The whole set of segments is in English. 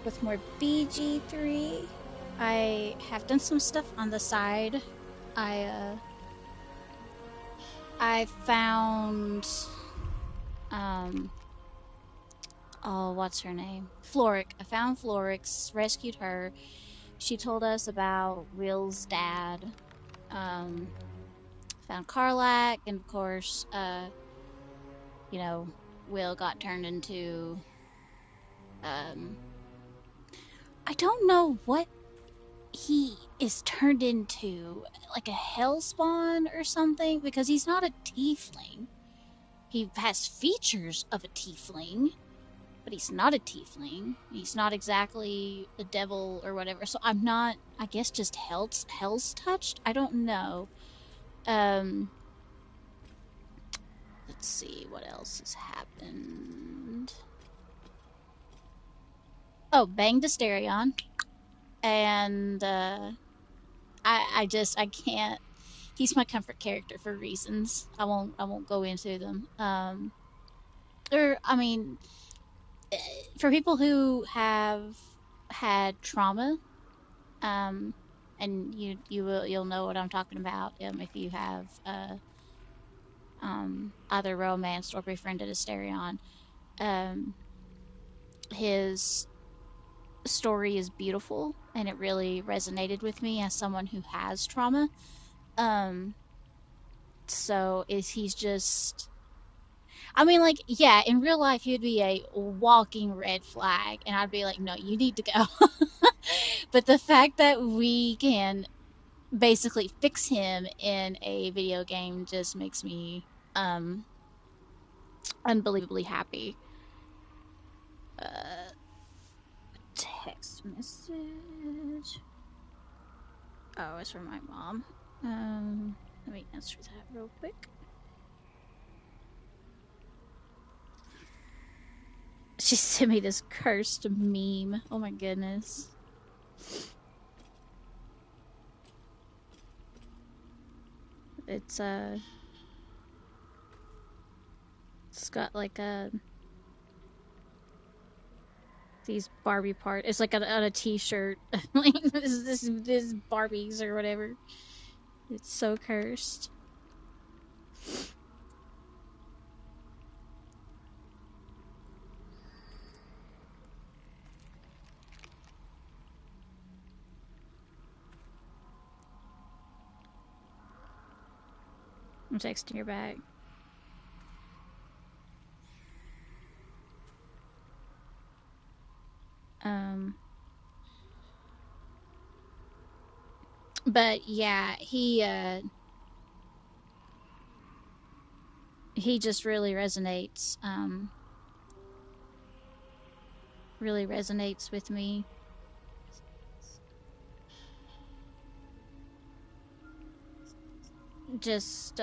back with more BG3. I have done some stuff on the side. I found oh, what's her name? Floric. I found Florix, rescued her. She told us about Will's dad. Found Karlak, and of course, you know, Will got turned into I don't know what he is turned into, like a hellspawn or something, because he's not a tiefling. He has features of a tiefling, but he's not a tiefling. He's not exactly a devil or whatever. So I'm not, I guess, just hell's touched. I don't know. Let's see what else has happened. Oh, banged Asterion, and I can't. He's my comfort character for reasons. I won't go into them. I mean, for people who have had trauma, and you'll know what I'm talking about, if you have either romanced or befriended Asterion. His story is beautiful, and it really resonated with me as someone who has trauma. So he's just, I mean, like, yeah, in real life, he'd be a walking red flag, and I'd be like, no, you need to go. But the fact that we can basically fix him in a video game just makes me unbelievably happy. Text message. Oh, it's from my mom. Let me answer that real quick. She sent me this cursed meme. Oh my goodness. It's got like these Barbie parts. It's like on a t-shirt. Like this Barbies or whatever. It's so cursed. I'm texting her back. But yeah, he just really resonates. Really resonates with me. Just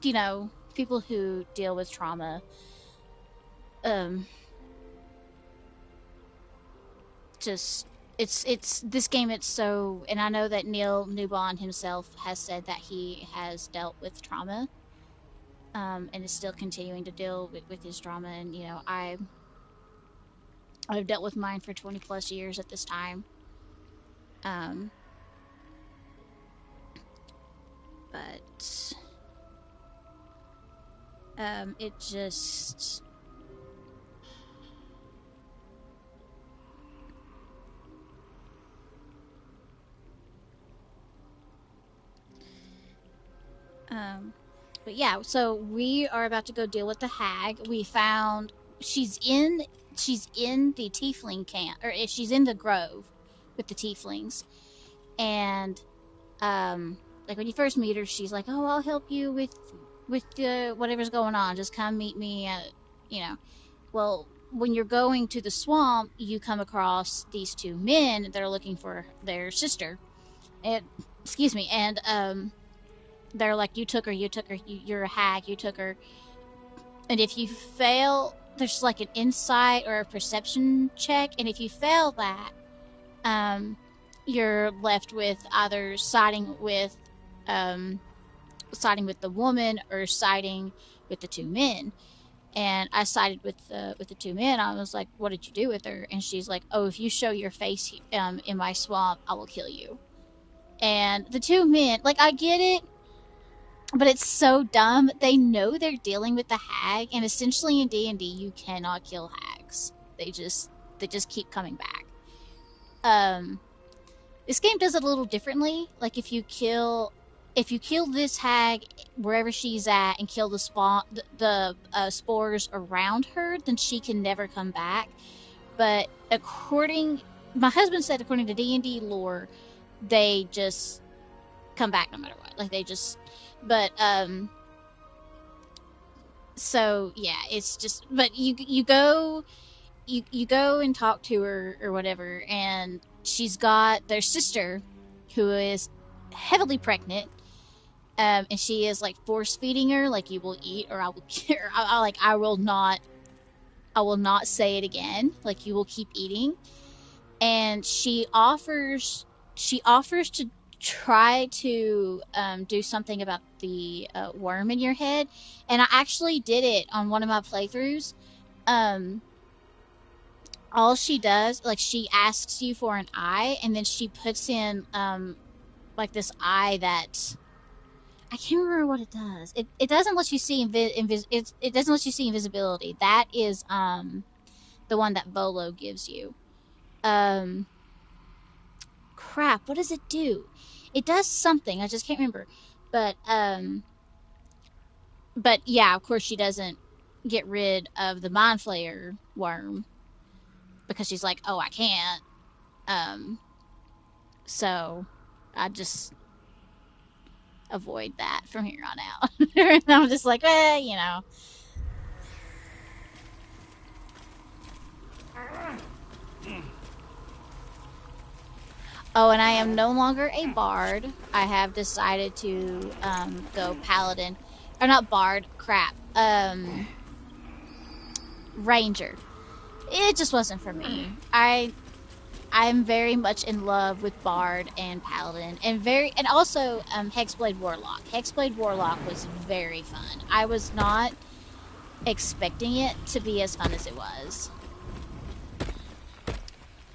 you know, people who deal with trauma. Just it's this game. It's so, and I know that Neil Newbon himself has said that he has dealt with trauma, and is still continuing to deal with his trauma. And you know, I've dealt with mine for 20 plus years at this time. But it just but yeah, so we are about to go deal with the hag. We found she's in the tiefling camp, or she's in the grove with the tieflings. And like when you first meet her, she's like, "Oh, I'll help you with whatever's going on. Just come meet me at, you know." Well, when you're going to the swamp, you come across these two men that are looking for their sister. And excuse me, and they're like, "You took her, you're a hag, you took her." And if you fail, there's like an insight or a perception check, and if you fail that, you're left with either siding with the woman or siding with the two men. And I sided with the two men. I was like, "What did you do with her?" And she's like, "Oh, if you show your face in my swamp, I will kill you." And the two men, like, I get it, but it's so dumb. They know they're dealing with the hag, and essentially in D&D, you cannot kill hags. They just keep coming back. This game does it a little differently. Like, if you kill this hag wherever she's at and kill the spores around her, then she can never come back. But my husband said, according to D&D lore, they just come back no matter what. Like, they just, but so yeah, it's just, but you go and talk to her or whatever, and she's got their sister who is heavily pregnant, and she is like force feeding her, like, "You will eat or I will kill." I will not say it again. Like, "You will keep eating." And she offers to try to do something about the worm in your head. And I actually did it on one of my playthroughs. All she does, like, she asks you for an eye, and then she puts in like this eye that I can't remember what it does. It doesn't let you see it doesn't let you see invisibility. That is the one that Volo gives you. Crap, what does it do? It does something, I just can't remember. But yeah, of course she doesn't get rid of the Mind Flayer worm because she's like, "Oh, I can't." So I just avoid that from here on out. And I'm just like, you know. Oh, and I am no longer a bard. I have decided to go paladin. Or not bard, crap. Ranger. It just wasn't for me. I'm very much in love with bard and paladin, and also Hexblade Warlock. Hexblade Warlock was very fun. I was not expecting it to be as fun as it was.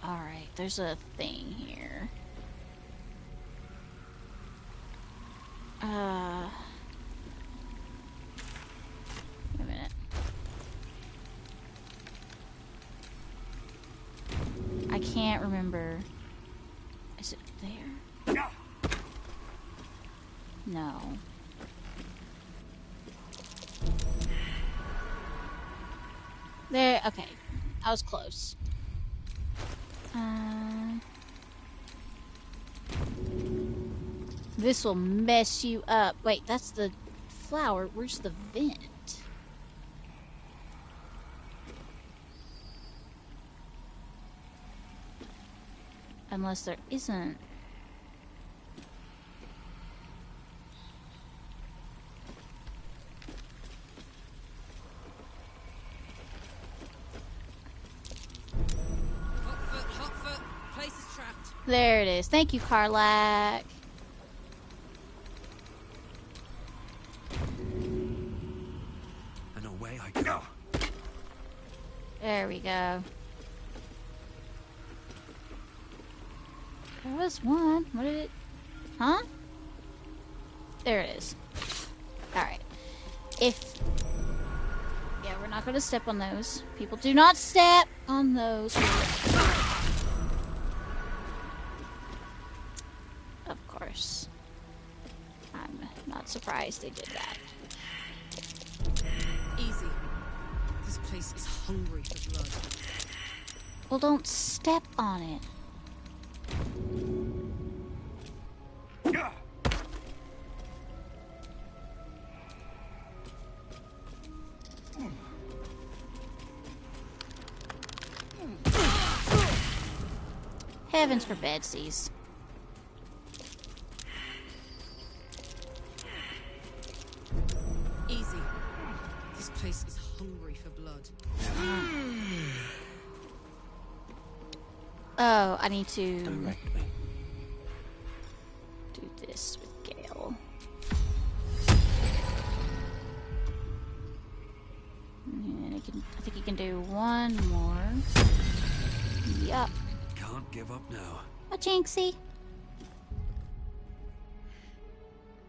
Alright, there's a thing here. Wait a minute. I can't remember. Is it there? No. There, okay. I was close. This will mess you up. Wait, that's the flower. Where's the vent? Unless there isn't. Hot foot. Place is trapped. There it is. Thank you, Karlak. And away I go. There we go. There was one. What did it... Huh? There it is. Alright. Yeah, we're not going to step on those. People do not step on those. Of course. I'm not surprised they did that. Easy. This place is hungry for blood. Well, don't step on it. Heavens for bedsies. Easy. This place is hungry for blood. Oh, I need to Direct me. do this with Gale. I think you can do one more. Yup. Can't give up now. A Jinxie.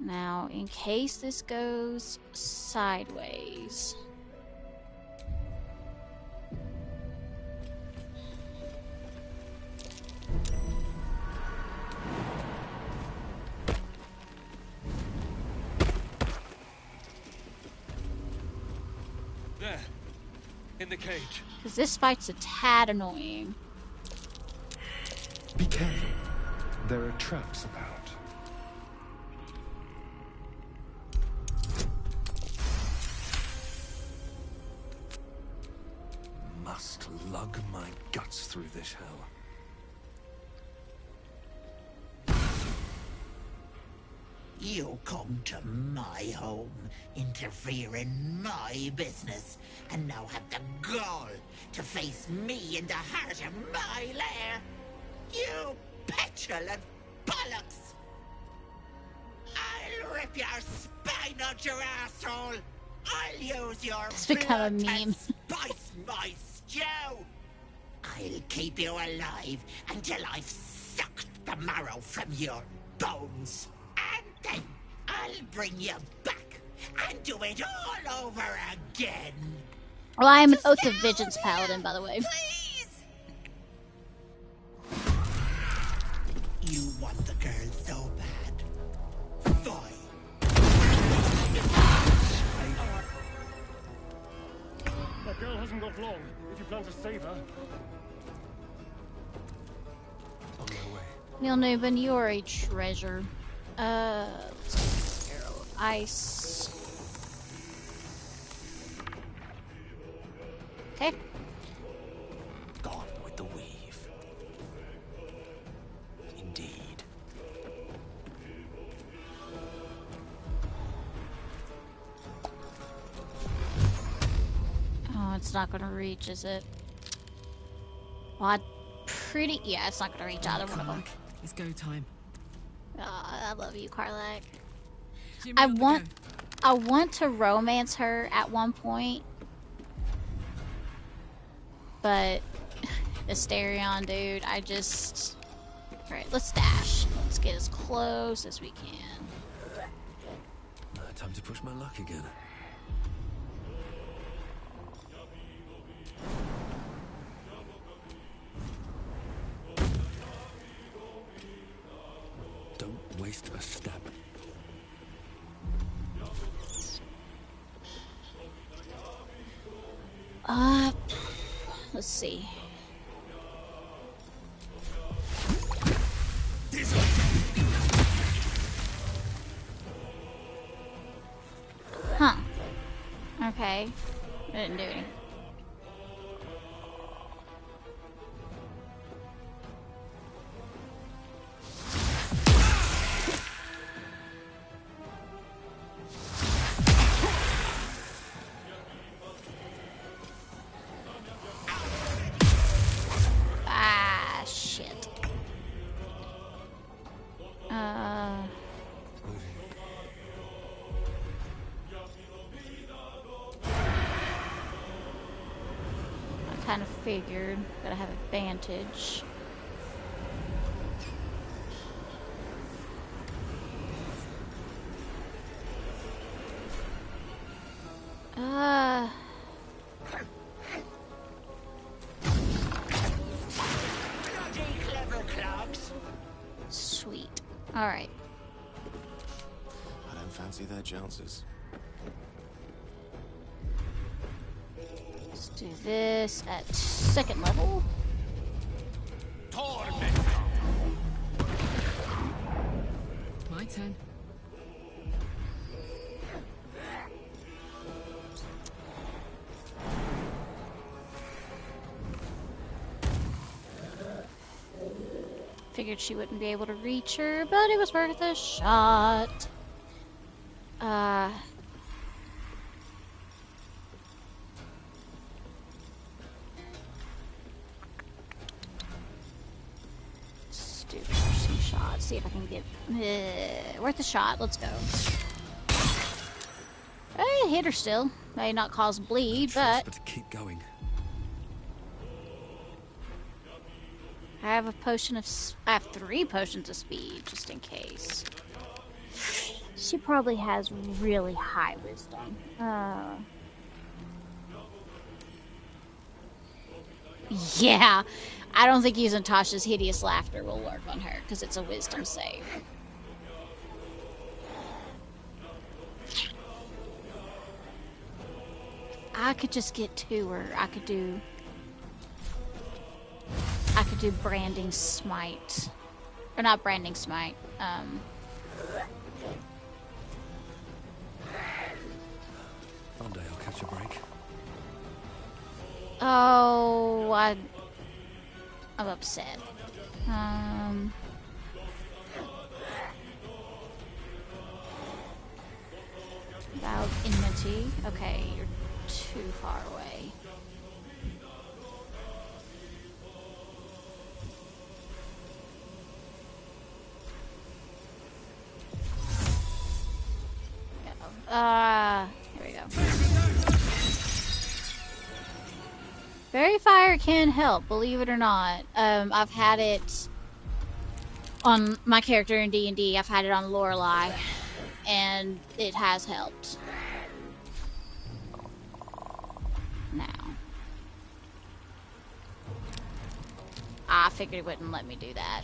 Now, in case this goes sideways. There. In the cage. Because this fight's a tad annoying. Be careful. There are traps about. Must lug my guts through this hell. You come to my home, interfere in my business, and now have the gall to face me in the heart of my lair? You petulant bollocks! I'll rip your spine out your asshole! I'll use your It's become a blood meme. to spice my stew! I'll keep you alive until I've sucked the marrow from your bones. And then I'll bring you back and do it all over again. Well, I am an Oath of Vengeance Paladin, by the way. Please! You want the girl so bad. Fine. That girl hasn't got long, if you plan to save her. On my way. Neil Newman, you are a treasure. Let's see. Arrow of Ice. Okay. Gone with the weave. Indeed. Oh, it's not gonna reach, is it? Well, yeah, it's not gonna reach either one of them. It's go time. I love you, Karlak. Jimmy I on the want, go. I want to romance her at one point, but Asterion, dude, I just. All right, let's dash. Let's get as close as we can. Time to push my luck again. Don't waste a step. Let's see. Huh. Okay. I didn't do anything. Ah, shit. I kind of figured that I have advantage. Bloody clever clogs. Sweet. Alright. I don't fancy their chances. Let's do this at second level. My turn. Figured she wouldn't be able to reach her, but it was worth a shot. Let's do some shots. See if I can get worth a shot. Let's go. I hit her still. May not cause bleed, but to keep going. I have a potion of... I have 3 potions of speed, just in case. She probably has really high wisdom. Yeah. I don't think using Tasha's hideous laughter will work on her, because it's a wisdom save. I could just get to her. I could do branding smite. Or not branding smite. One day I'll catch a break. Oh, I'm upset. About enmity. Okay, you're too far away. Here we go. Fairy fire can help, believe it or not. I've had it on my character in D&D. I've had it on Lorelei, and it has helped. Now, I figured it wouldn't let me do that.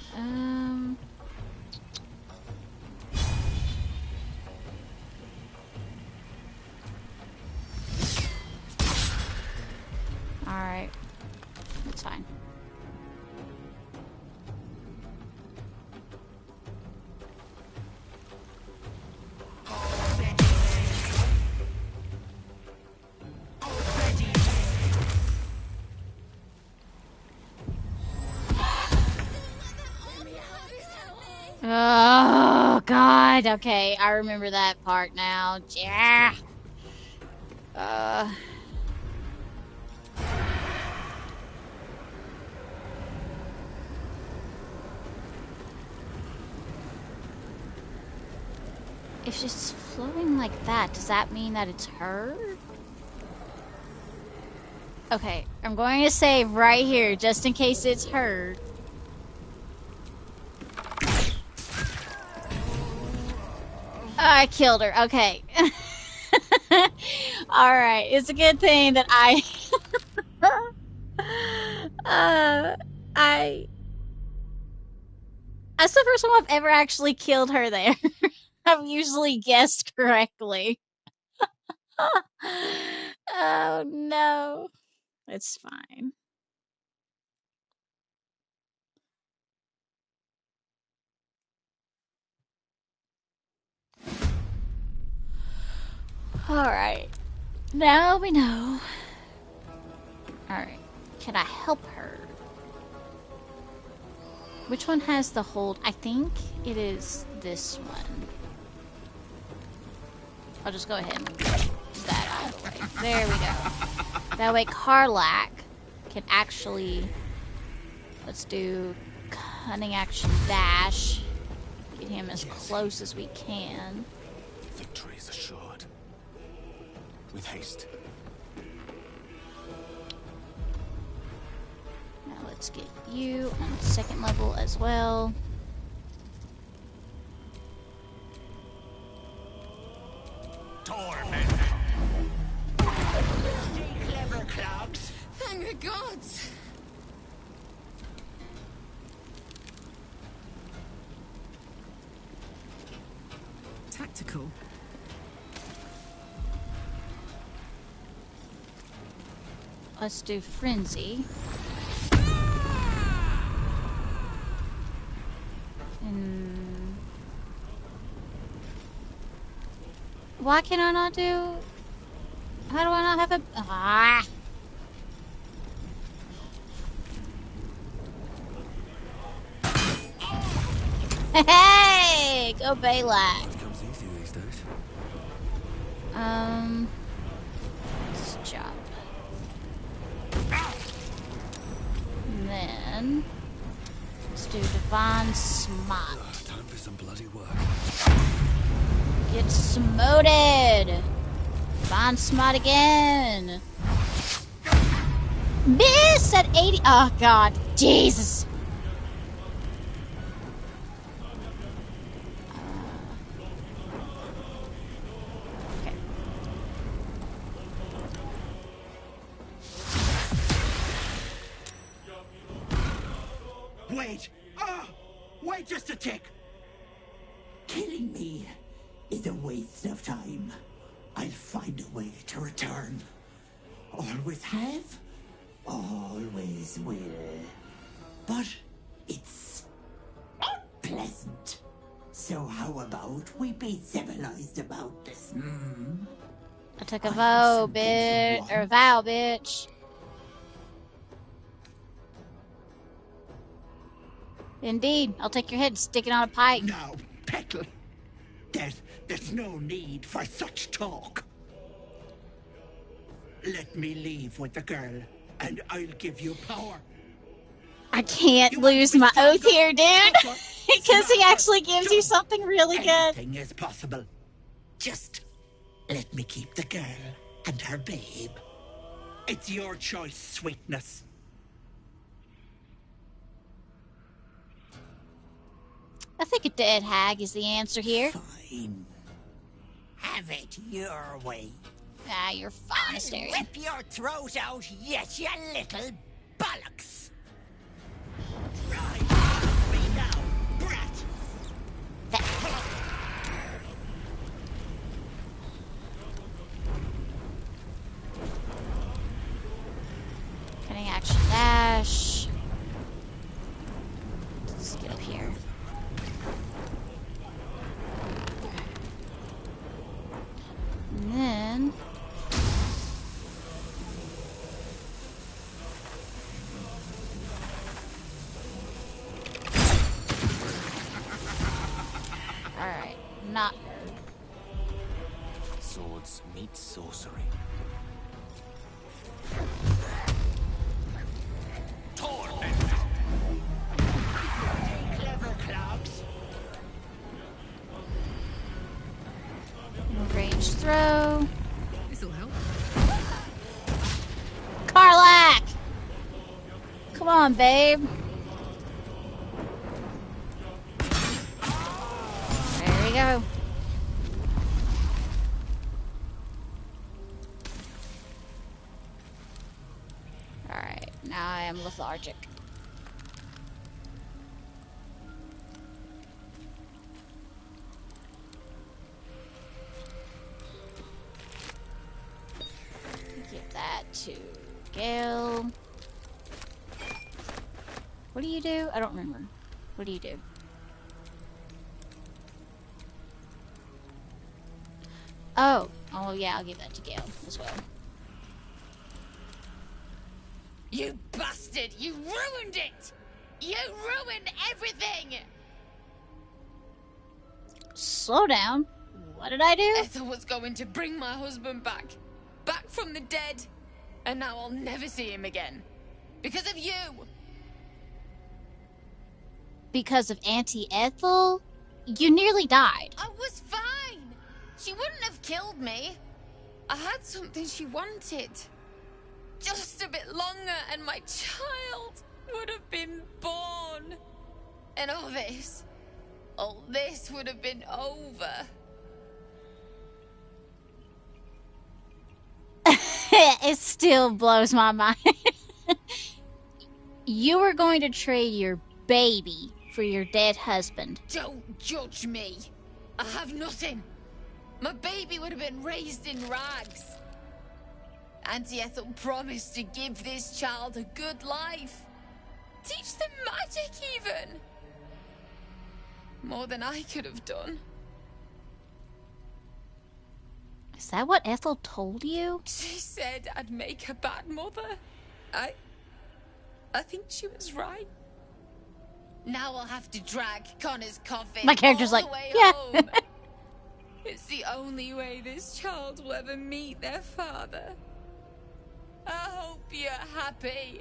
Alright. That's fine. Oh, God. Okay, I remember that part now. Yeah. If she's flowing like that, does that mean that it's her? Okay, I'm going to save right here, just in case it's her. I killed her. Okay. Alright, it's a good thing that that's the first time I've ever actually killed her there. I've usually guessed correctly. Oh no. It's fine. Alright. Now we know. Alright. Can I help her? Which one has the hold? I think it is this one. I'll just go ahead and get that out of the way. There we go. That way Karlak can actually... Let's do cunning action dash. Get him as close as we can. Victory is assured. With haste. Now let's get you on second level as well. Torment. Stay clever, clogs. Thank the gods! Tactical. Let's do frenzy. And why can I not do? How do I not have a? Ah! Hey, go Balak. Comes easy these days. Let's jump. And then let's do divine smite. Time for some bloody work. Get smoted. Find smart again. Miss at 80. Oh, God. Jesus. Okay. Wait! Wait just a tick! Killing me is a waste of time. I'll find a way to return. Always have, always will. But it's unpleasant. So how about we be civilized about this, hmm? I took a I have vow, something you bitch. want. Or vow, bitch. Indeed. I'll take your head and stick it on a pike. Now, Petal, there's no need for such talk. Let me leave with the girl, and I'll give you power. I can't You want lose to be my oath stronger, here, dude. tougher, Because he smarter, actually gives you something really good. Anything is possible. Just let me keep the girl and her babe. It's your choice, sweetness. I think a dead hag is the answer here. Fine. Have it your way. Ah, you're fine, Astarion. Rip your throat out yet, you little bollocks. Right, follow me now, brat. Cutting action dash. Let's get up here. And then alright, not her. Swords meet sorcery. Clever clogs. Range throw. This'll help. Karlak! Come on, babe. There we go. Alright, now I am lethargic. Give that to Gale. What do you do? I don't remember. What do you do? Oh. Oh, yeah, I'll give that to Gale as well. You bastard! You ruined it! You ruined everything! Slow down. What did I do? Ethel was going to bring my husband back. Back from the dead. And now I'll never see him again. Because of you! Because of Auntie Ethel? You nearly died. I was fine! She wouldn't have killed me. I had something she wanted. Just a bit longer and my child would have been born. And all this would have been over. It still blows my mind. You were going to trade your baby for your dead husband. Don't judge me. I have nothing. My baby would have been raised in rags. Auntie Ethel promised to give this child a good life. Teach them magic even. More than I could have done. Is that what Ethel told you? She said I'd make a bad mother. I think she was right. Now I'll have to drag Connor's coffin My character's all like, the way yeah. home. It's the only way this child will ever meet their father. I hope you're happy.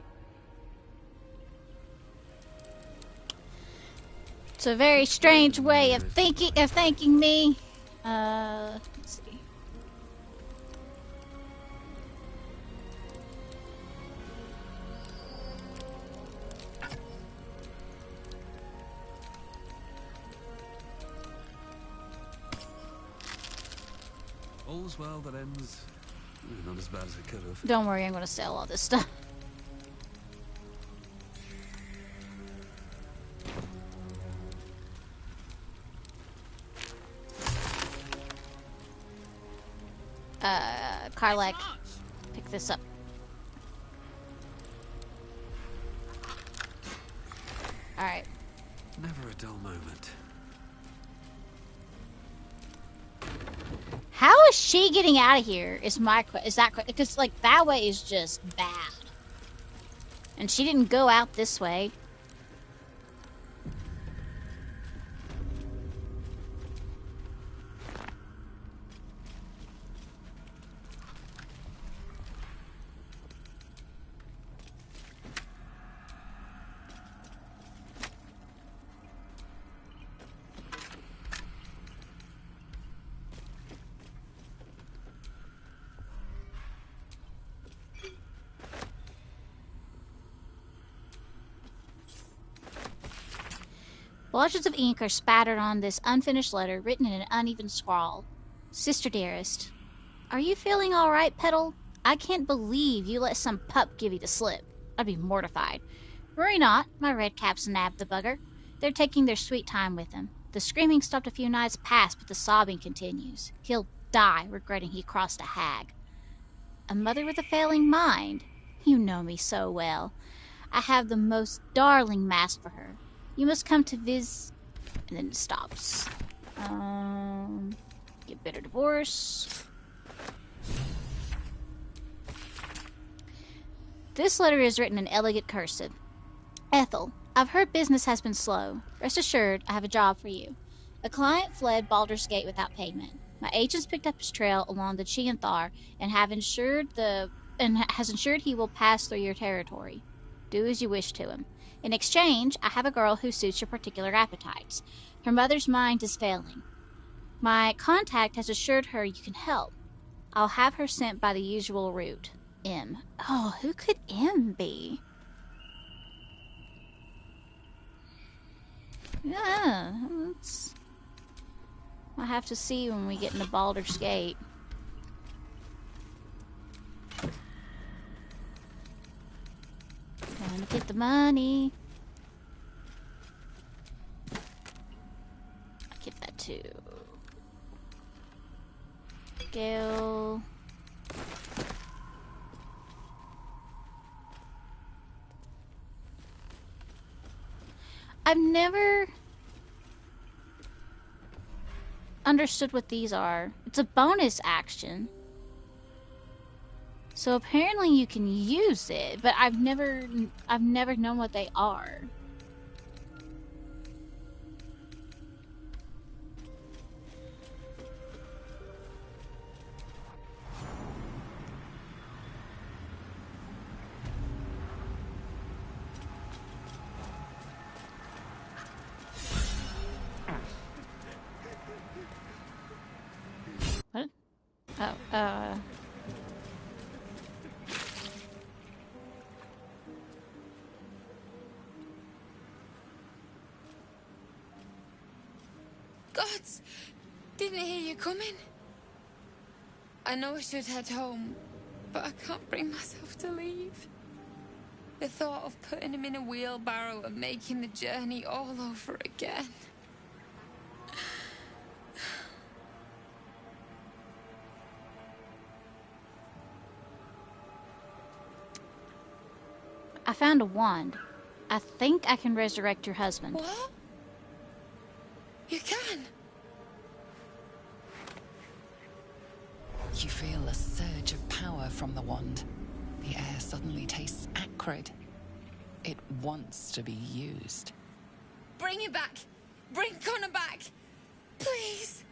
It's a very strange way of thanking me. Let's see. All's well that ends not as bad as it could have. Don't worry, I'm gonna sell all this stuff. Karlak, pick this up. Alright. Never a dull moment. How is she getting out of here? Is my question. Is that because like that way is just bad, and she didn't go out this way. Blotches of ink are spattered on this unfinished letter, written in an uneven scrawl. Sister dearest, are you feeling all right, Petal? I can't believe you let some pup give you the slip. I'd be mortified. Worry not, my red caps nabbed the bugger. They're taking their sweet time with him. The screaming stopped a few nights past, but the sobbing continues. He'll die regretting he crossed a hag. A mother with a failing mind? You know me so well. I have the most darling mask for her. You must come to Viz... And then it stops. Get better divorce. This letter is written in elegant cursive. Ethel, I've heard business has been slow. Rest assured, I have a job for you. A client fled Baldur's Gate without payment. My agents picked up his trail along the Chianthar and has ensured he will pass through your territory. Do as you wish to him. In exchange, I have a girl who suits your particular appetites. Her mother's mind is failing. My contact has assured her you can help. I'll have her sent by the usual route. M. Oh, who could M be? Yeah, I'll have to see when we get into Baldur's Gate. Gonna get the money. I'll give that to Gale. I've never understood what these are. It's a bonus action. So apparently you can use it, but I've never known what they are. What? Oh, Gods! Didn't hear you coming. I know I should head home, but I can't bring myself to leave. The thought of putting him in a wheelbarrow and making the journey all over again. I found a wand. I think I can resurrect your husband. What? You can? You feel a surge of power from the wand. The air suddenly tastes acrid. It wants to be used. Bring it back! Bring Connor back! Please!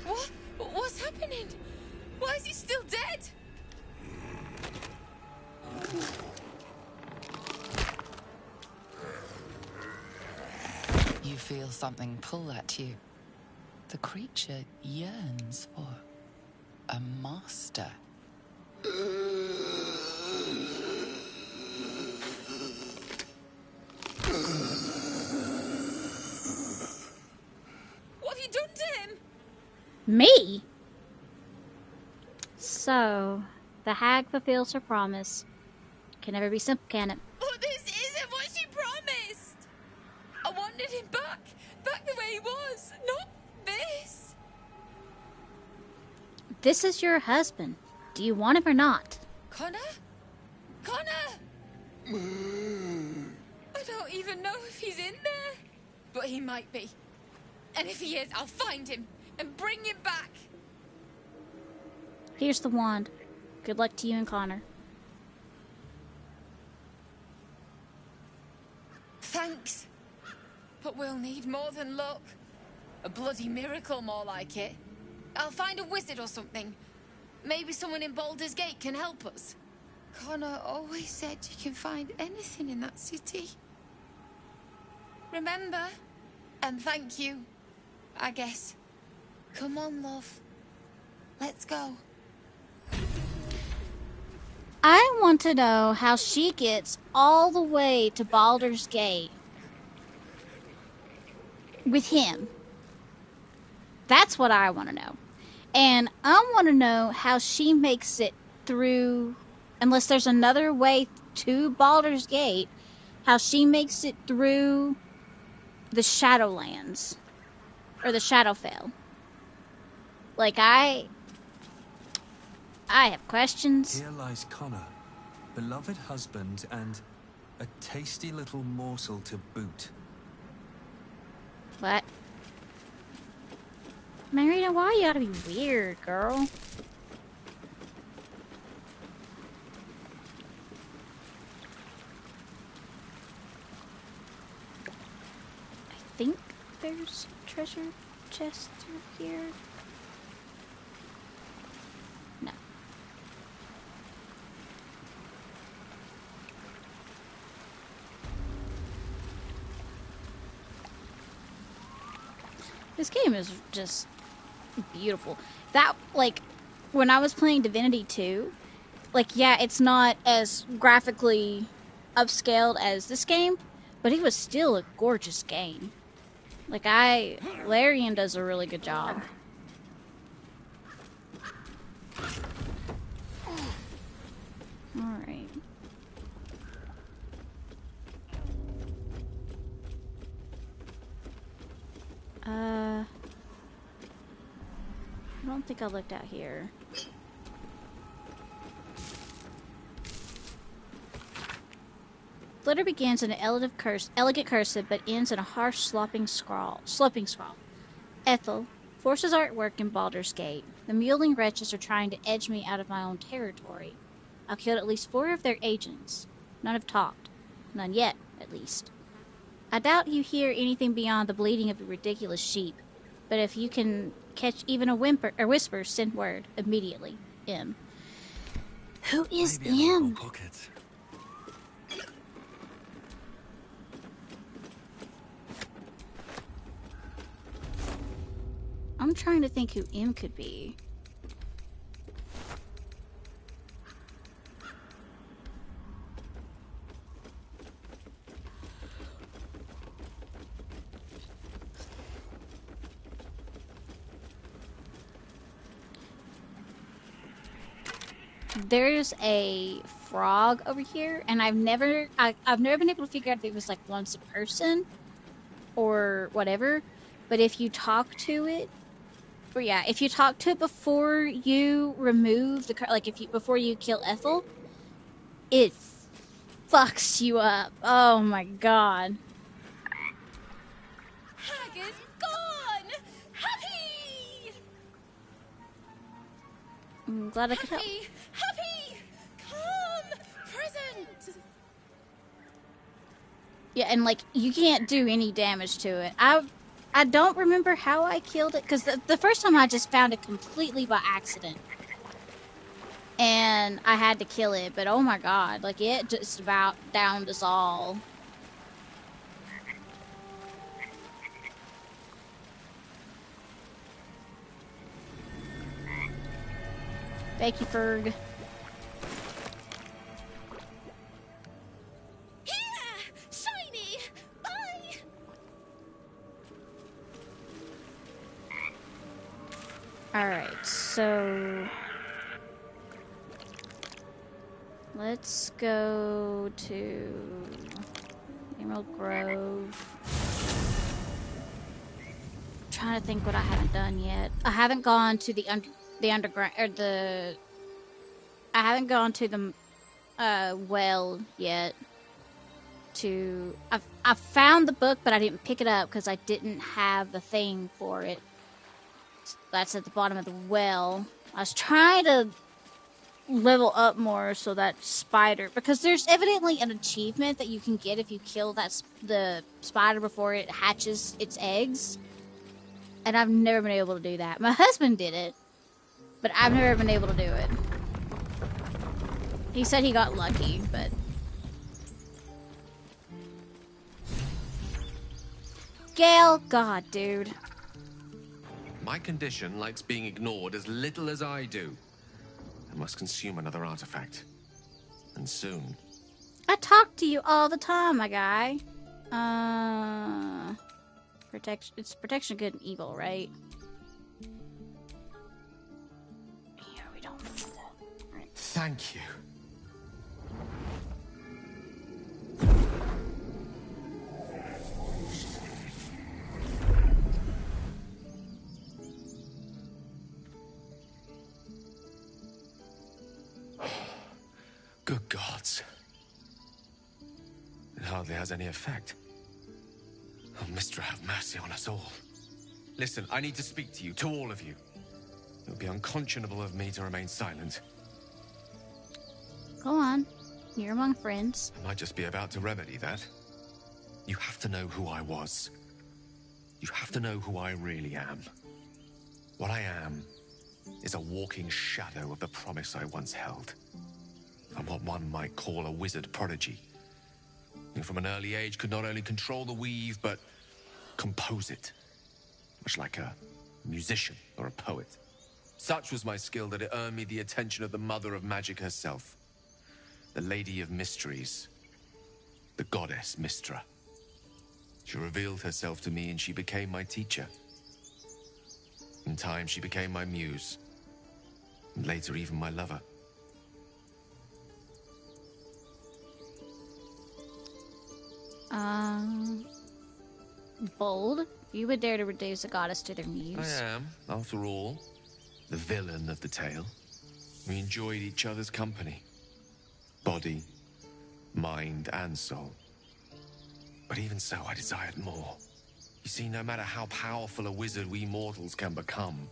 What? What's happening? Why is he still dead? You feel something pull at you. The creature yearns for a master. Me? So, the hag fulfills her promise. Can never be simple, can it? But this isn't what she promised. I wanted him back. Back the way he was. Not this. This is your husband. Do you want him or not? Connor? Connor! I don't even know if he's in there. But he might be. And if he is, I'll find him and bring him back. Here's the wand. Good luck to you and Connor. Thanks. But we'll need more than luck. A bloody miracle, more like it. I'll find a wizard or something. Maybe someone in Baldur's Gate can help us. Connor always said you can find anything in that city. Remember? And thank you, I guess. Come on, love. Let's go. I want to know how she gets all the way to Baldur's Gate with him. That's what I want to know. And I want to know how she makes it through, unless there's another way to Baldur's Gate, how she makes it through the Shadowlands. Or the Shadowfell. Like, I have questions. Here lies Connor, beloved husband, and a tasty little morsel to boot. What? Marina, why you gotta be weird, girl? I think there's a treasure chest through here. No. This game is just beautiful. That, like, when I was playing Divinity 2, like, yeah, it's not as graphically upscaled as this game, but it was still a gorgeous game. Like, Larian does a really good job. Alright. I don't think I looked out here. The letter begins in an elegant cursive, but ends in a harsh, sloping scrawl. Ethel, forces artwork in Baldur's Gate. The mewling wretches are trying to edge me out of my own territory. I've killed at least 4 of their agents. None have talked. None yet, at least. I doubt you hear anything beyond the bleating of a ridiculous sheep. But if you can catch even a whimper or whisper, send word immediately. M. Who is Maybe a M? pocket. I'm trying to think who M could be. There's a frog over here, and I've never been able to figure out if it was like once a person or whatever. But if you talk to it, or yeah, if you talk to it before you remove the like before you kill Ethel, it fucks you up. Oh my god. Hag is gone! Happy! I'm glad I could help. Happy! Happy! Come! Present! Yeah, and like you can't do any damage to it. I don't remember how I killed it, because the first time I just found it completely by accident. And I had to kill it, but oh my god, like it just about downed us all. Thank you, Ferg. Here! Shiny! Bye! Alright, so let's go to Emerald Grove. I'm trying to think what I haven't done yet. I haven't gone to the underground or I haven't gone to the well yet. I found the book, but I didn't pick it up because I didn't have the thing for it. That's at the bottom of the well. I was trying to level up more so that spider, because there's evidently an achievement that you can get if you kill the spider before it hatches its eggs, and I've never been able to do that. My husband did it, but I've never been able to do it. He said he got lucky, but Gale, God, dude. My condition likes being ignored as little as I do. I must consume another artifact. And soon. I talk to you all the time, my guy. Protection. It's protection, good and evil, right? Yeah, we don't need that. Right. Thank you. Good gods. It hardly has any effect. Oh, Mistra, have mercy on us all. Listen, I need to speak to you, to all of you. It would be unconscionable of me to remain silent. Go on. You're among friends. I might just be about to remedy that. You have to know who I was. You have to know who I really am. What I am is a walking shadow of the promise I once held. I'm what one might call a wizard prodigy, who from an early age could not only control the weave, but compose it, much like a musician or a poet. Such was my skill that it earned me the attention of the mother of magic herself, the Lady of Mysteries, the goddess Mistra. She revealed herself to me and she became my teacher. In time, she became my muse, and later even my lover. Bold. You would dare to reduce a goddess to their muse. I am, after all, the villain of the tale. We enjoyed each other's company. Body, mind, and soul. But even so, I desired more. You see, no matter how powerful a wizard we mortals can become,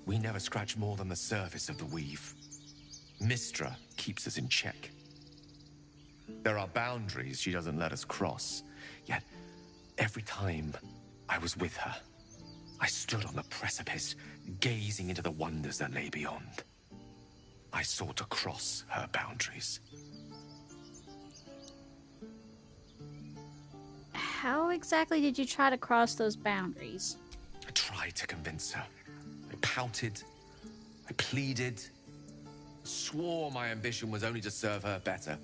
we never scratch more than the surface of the weave. Mistra keeps us in check. There are boundaries she doesn't let us cross, yet every time I was with her, I stood on the precipice, gazing into the wonders that lay beyond. I sought to cross her boundaries. How exactly did you try to cross those boundaries? I tried to convince her. I pouted. I pleaded. Swore my ambition was only to serve her better.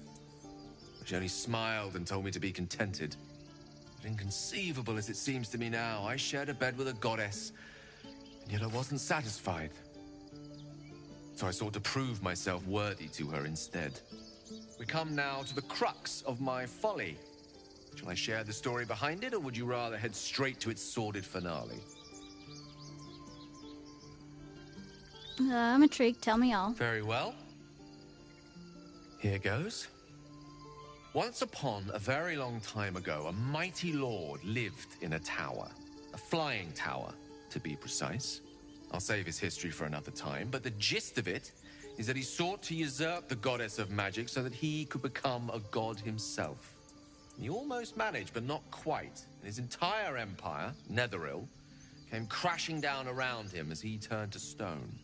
She only smiled and told me to be contented. But inconceivable as it seems to me now, I shared a bed with a goddess, and yet I wasn't satisfied. So I sought to prove myself worthy to her instead. We come now to the crux of my folly. Shall I share the story behind it, or would you rather head straight to its sordid finale? I'm intrigued. Tell me all. Very well. Here goes. Once upon a very long time ago, a mighty lord lived in a tower. A flying tower, to be precise. I'll save his history for another time, but the gist of it is that he sought to usurp the goddess of magic so that he could become a god himself. He almost managed, but not quite. His entire empire, Netheril, came crashing down around him as he turned to stone.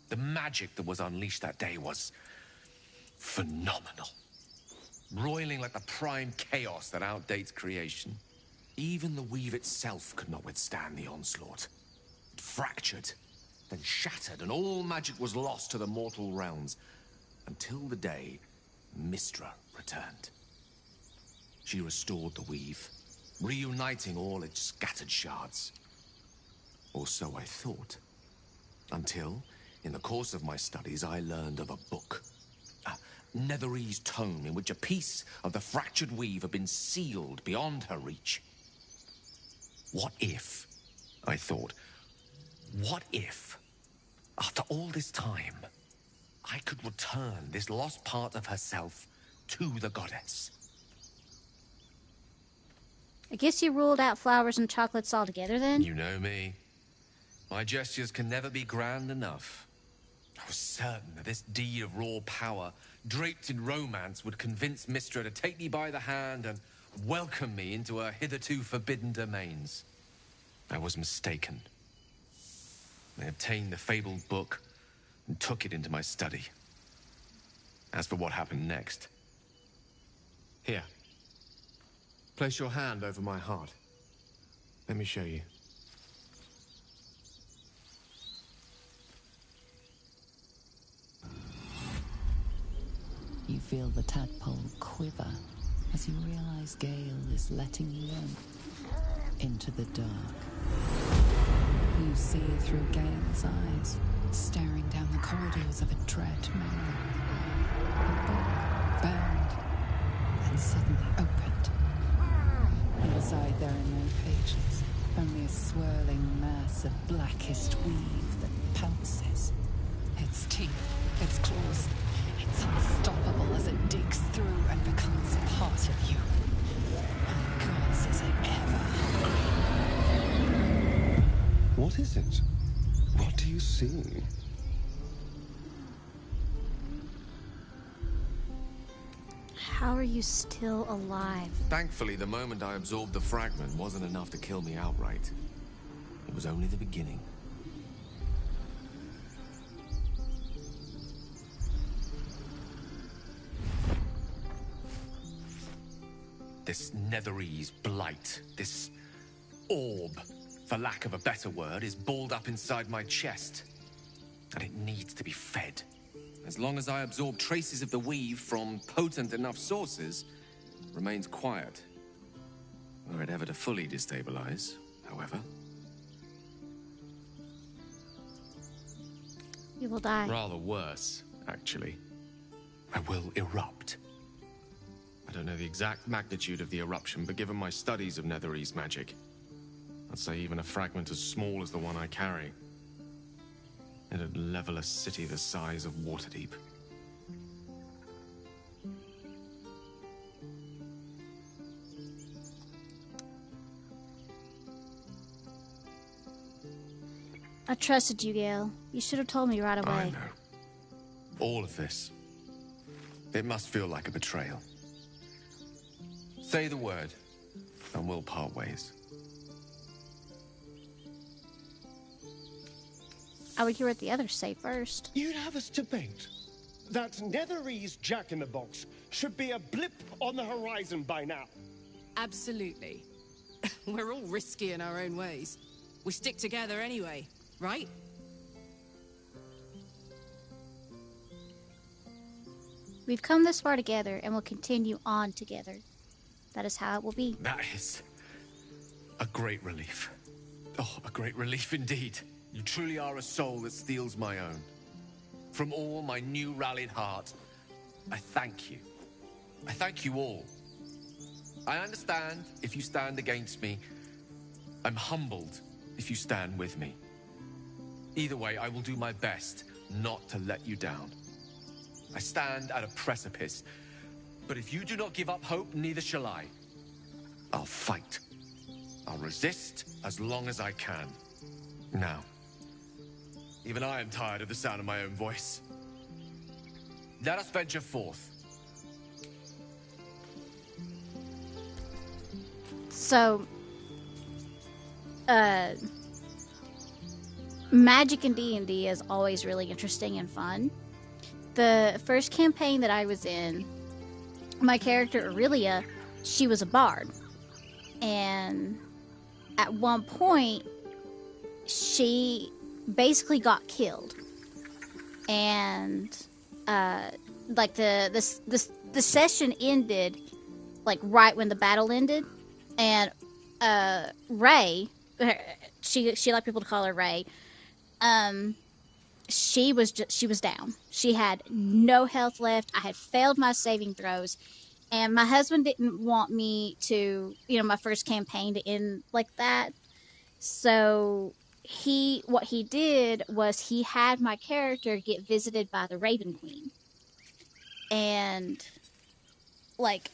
The magic that was unleashed that day was phenomenal. Roiling like the prime chaos that outdates creation. Even the weave itself could not withstand the onslaught. It fractured, then shattered, and all magic was lost to the mortal realms, until the day Mistra returned. She restored the weave, reuniting all its scattered shards. Or so I thought. Until, in the course of my studies, I learned of a book. A Netherese tome in which a piece of the fractured weave had been sealed beyond her reach. What if, I thought, what if, after all this time, I could return this lost part of herself to the goddess? I guess you ruled out flowers and chocolates altogether then? You know me. My gestures can never be grand enough. I was certain that this deed of raw power, draped in romance, would convince Mistra to take me by the hand and welcome me into her hitherto forbidden domains. I was mistaken. I obtained the fabled book and took it into my study. As for what happened next... Here. Place your hand over my heart. Let me show you. You feel the tadpole quiver as you realize Gale is letting you in, into the dark. You see through Gale's eyes, staring down the corridors of a dread memory. A book bound and suddenly opened. Inside there are no pages, only a swirling mass of blackest weave that pounces. Its teeth, its claws, it's unstoppable as it digs through and becomes part of you. And gods, is it ever hungry? What is it? What do you see? How are you still alive? Thankfully, the moment I absorbed the fragment wasn't enough to kill me outright. It was only the beginning. This Netherese blight, this orb, for lack of a better word, is balled up inside my chest. And it needs to be fed. As long as I absorb traces of the weave from potent enough sources, it remains quiet. Were it ever to fully destabilize, however. You will die. Rather worse, actually. I will erupt. I don't know the exact magnitude of the eruption, but given my studies of Netherese magic, I'd say even a fragment as small as the one I carry, it'd level a city the size of Waterdeep. I trusted you, Gale. You should have told me right away. I know. All of this. It must feel like a betrayal. Say the word, and we'll part ways. I would hear what the others say first. You'd have us debate. That Netherese jack-in-the-box should be a blip on the horizon by now. Absolutely. We're all risky in our own ways. We stick together anyway, right? We've come this far together and will continue on together. That is how it will be. That is a great relief. Oh, a great relief indeed. You truly are a soul that steals my own. From all my new rallied heart, I thank you. I thank you all. I understand if you stand against me. I'm humbled if you stand with me. Either way, I will do my best not to let you down. I stand at a precipice, but if you do not give up hope, neither shall I. I'll fight. I'll resist as long as I can. Now, even I am tired of the sound of my own voice. Let us venture forth. So, magic in D&D is always really interesting and fun. The first campaign that I was in, my character Aurelia, she was a bard. And at one point, she basically got killed. And like the session ended like right when the battle ended. And Ray, she liked people to call her Ray, she was down. She had no health left. I had failed my saving throws, and my husband didn't want me to, my first campaign to end like that. So what he did was he had my character get visited by the Raven Queen. And like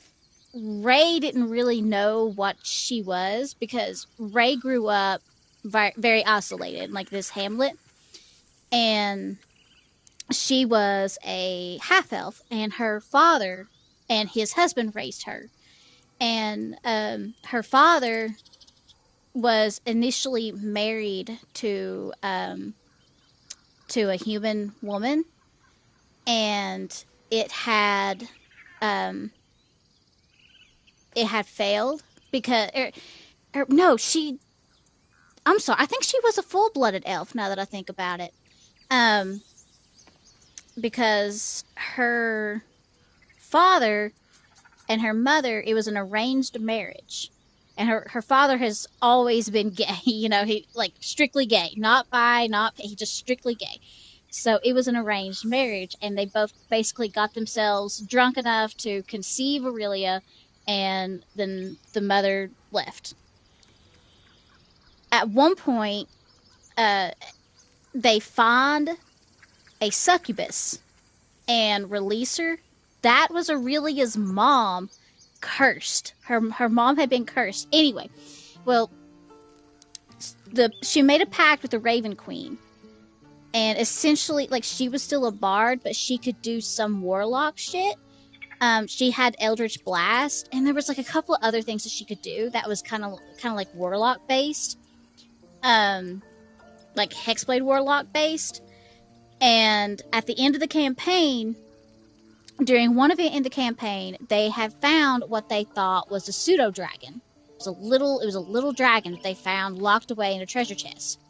Ray didn't really know what she was because Ray grew up very isolated, like this hamlet, and she was a half elf, and her father and his husband raised her. And her father was initially married to a human woman, and um, it had failed because no, I'm sorry, I think she was a full-blooded elf now that I think about it. Um, because her father and her mother, it was an arranged marriage. And her father has always been gay, he like strictly gay, not bi, he just strictly gay. So it was an arranged marriage, and they both basically got themselves drunk enough to conceive Aurelia, and then the mother left. At one point, they find a succubus and release her. That was Aurelia's mom, cursed. Her mom had been cursed. Anyway, well, she made a pact with the Raven Queen, and essentially, like, she was still a bard, but she could do some warlock shit. She had Eldritch Blast, and there was like a couple of other things that she could do that was kind of like warlock based, like Hexblade warlock based. And at the end of the campaign, during one event in the campaign, they had found what they thought was a pseudo dragon. It was a little dragon that they found locked away in a treasure chest.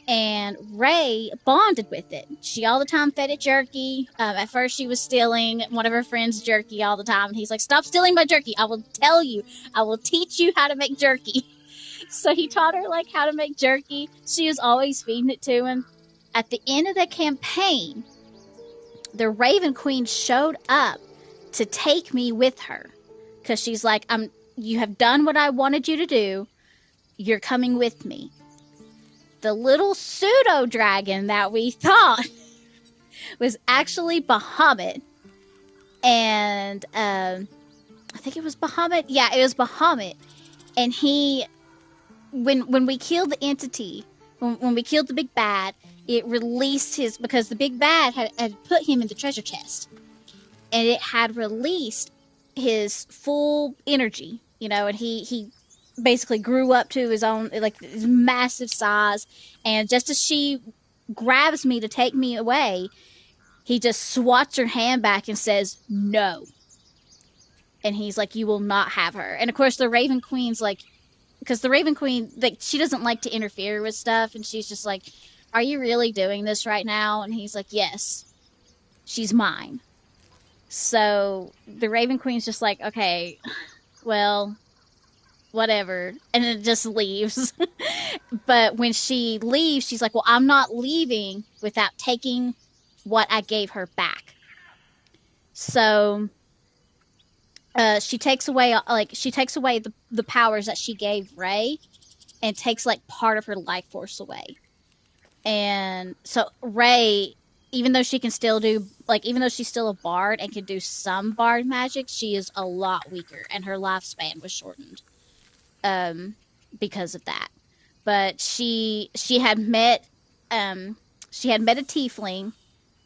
And Ray bonded with it. She all the time fed it jerky. At first, she was stealing one of her friends' jerky all the time. And he's like, "Stop stealing my jerky. I will tell you. I will teach you how to make jerky." So he taught her like how to make jerky. She was always feeding it to him. At the end of the campaign, the Raven Queen showed up to take me with her. Because she's like, you have done what I wanted you to do. You're coming with me. The little pseudo dragon that we thought was actually Bahamut. And I think it was Bahamut. Yeah, it was Bahamut. And when we killed the entity, when we killed the big bad, it released because the big bad had put him in the treasure chest. And it had released his full energy, and he basically grew up to his own, like, his massive size. And just as she grabs me to take me away, he just swats her hand back and says, "No." And he's like, "You will not have her." And of course, the Raven Queen's like, because the Raven Queen, like, she doesn't like to interfere with stuff. And she's just like, "Are you really doing this right now?" And he's like, "Yes, she's mine." So the Raven Queen's just like, "Okay, well, whatever," and then it just leaves. But when she leaves, she's like, "Well, I'm not leaving without taking what I gave her back." So she takes away the powers that she gave Ray, and takes like part of her life force away. And so Ray, even though she can still do, like, even though she's still a bard and can do some bard magic, she is a lot weaker, and her lifespan was shortened because of that. But she had met a tiefling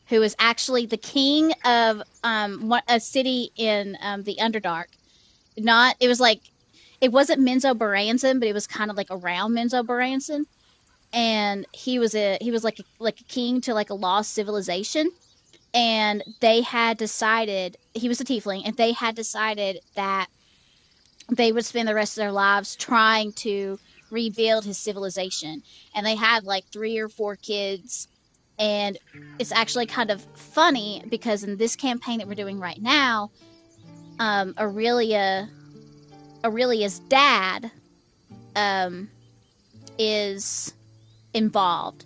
who was actually the king of a city in the Underdark. It wasn't Menzo Baranzan, but it was kind of like around Menzo Baranzan. And he was like a king to like a lost civilization. And they had decided, he was a tiefling, and they had decided that they would spend the rest of their lives trying to rebuild his civilization. And they had like 3 or 4 kids. And it's actually kind of funny because in this campaign that we're doing right now, Aurelia's dad is involved.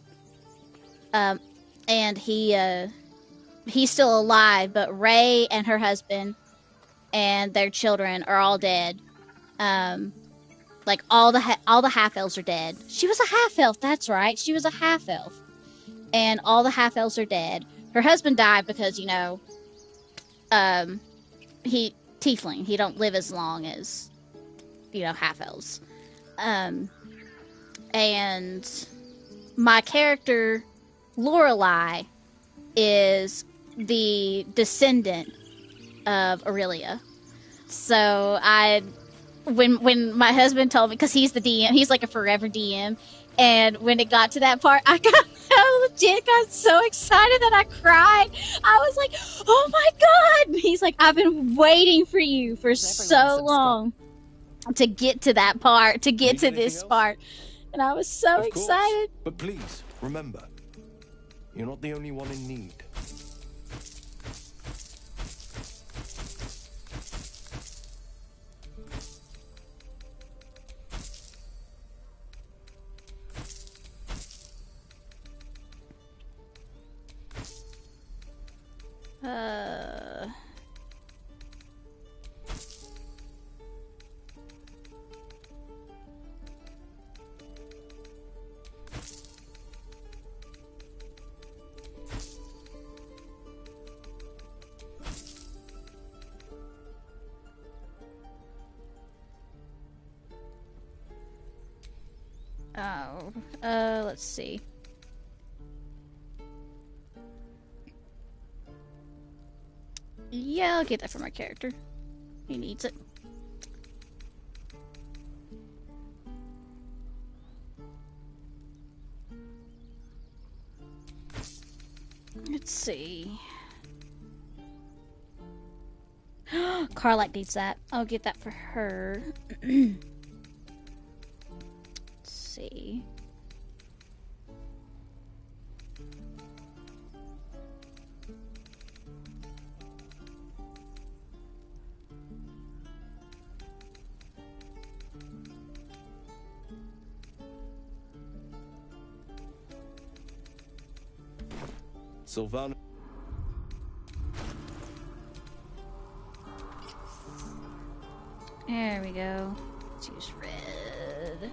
and he's still alive, but Ray and her husband and their children are all dead. Like all the half elves are dead. She was a half elf. That's right. She was a half elf, and all the half elves are dead. Her husband died because he tiefling. He don't live as long as half elves. And my character Lorelei is the descendant of Aurelia. So when my husband told me, because he's the DM, he's like a forever DM, and when it got to that part, I legit got so excited that I cried. I was like, "Oh my god!" He's like, "I've been waiting for you for so long to get to that part, to get to this part," and I was so excited. But please remember, you're not the only one in need. Let's see. Yeah, I'll get that for my character. He needs it. Let's see. Carlac needs that. I'll get that for her. Let's see. Sylvana. There we go. Let's use red.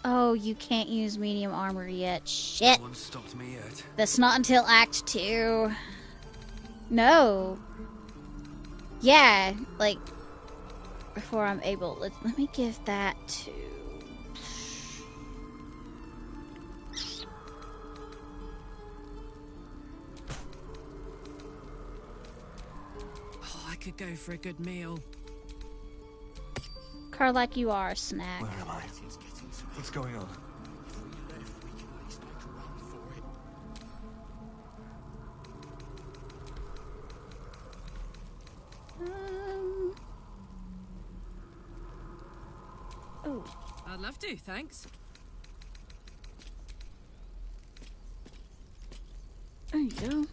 Oh, you can't use medium armor yet. Shit. No one stopped me yet. That's not until Act 2. No. Yeah, like before I'm able. Let me give that to. Oh, I could go for a good meal. Carlac, you are a snack. Where am I? What's going on? Oh. I'd love to, thanks. There you go.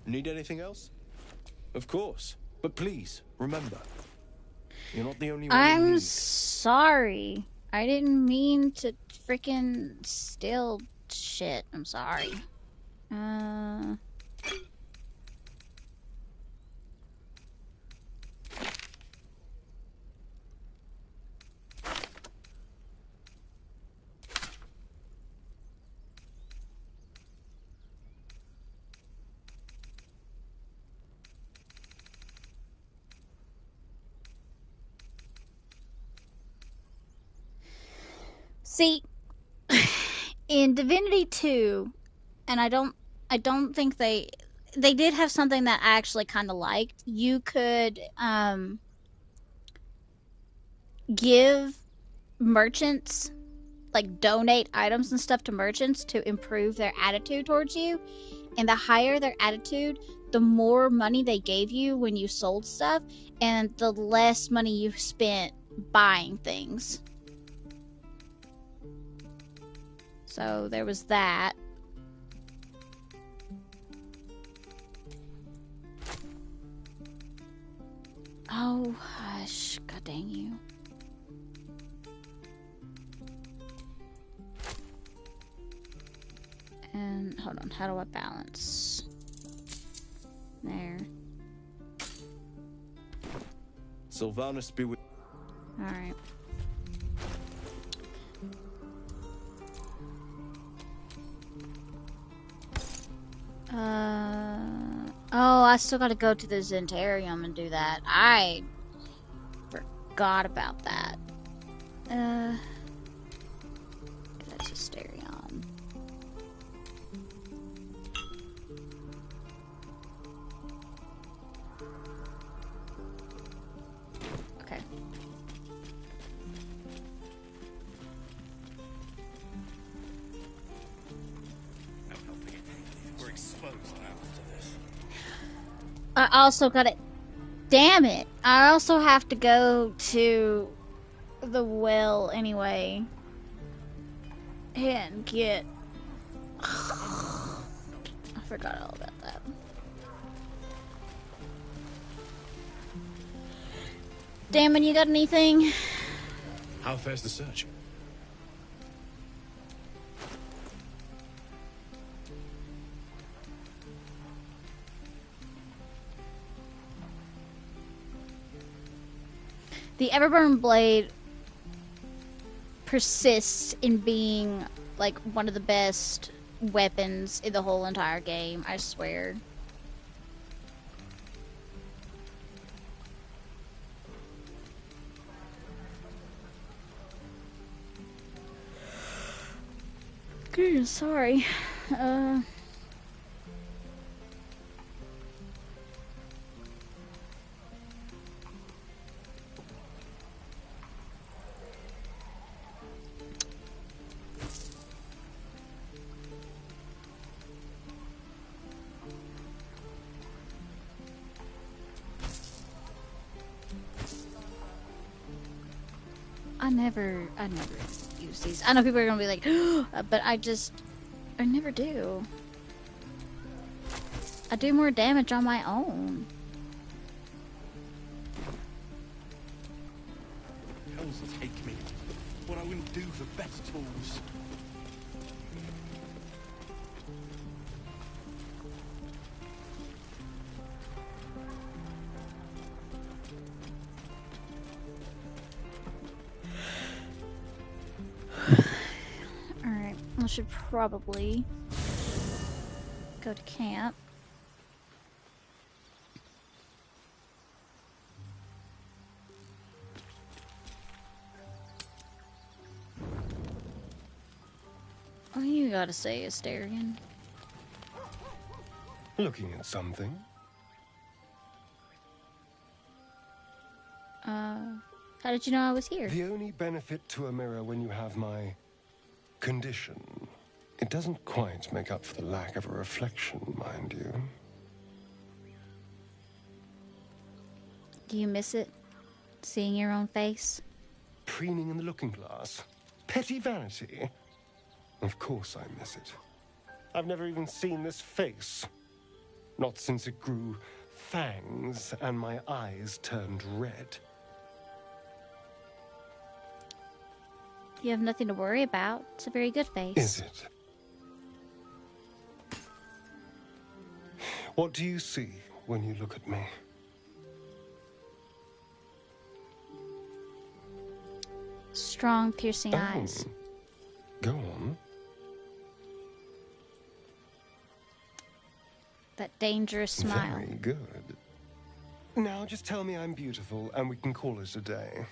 Need anything else? Of course. But please, remember, you're not the only one in I'm need. sorry. I didn't mean to freaking steal shit. I'm sorry. See, in Divinity 2, and I don't think they did have something that I actually kind of liked. You could give merchants, like donate items and stuff to merchants to improve their attitude towards you. And the higher their attitude, the more money they gave you when you sold stuff, and the less money you spent buying things. So there was that. Oh, hush. God dang you. And hold on, how do I balance? There. Sylvanus be with. Alright. Oh, I still gotta go to the Zentarium and do that. I forgot about that. That's Asterion. Okay. We're exposed after this. I also gotta... Damn it! I also have to go to the well anyway. And get... I forgot all about that. Damon, you got anything? How fares the search? The Everburn Blade persists in being like one of the best weapons in the whole entire game, I swear. Good, sorry. I never use these. I know people are gonna be like, but I never do. I do more damage on my own. Hells take me. What I wouldn't do for better tools. Alright, I should probably go to camp. What do you gotta say, Asterion? Looking at something. How did you know I was here? The only benefit to a mirror when you have my condition, it doesn't quite make up for the lack of a reflection, mind you. Do you miss it? Seeing your own face? Preening in the looking glass. Petty vanity. Of course I miss it. I've never even seen this face. Not since it grew fangs and my eyes turned red. You have nothing to worry about. It's a very good face. Is it? What do you see when you look at me? Strong, piercing eyes. Go on. That dangerous smile. Very good. Now just tell me I'm beautiful and we can call it a day.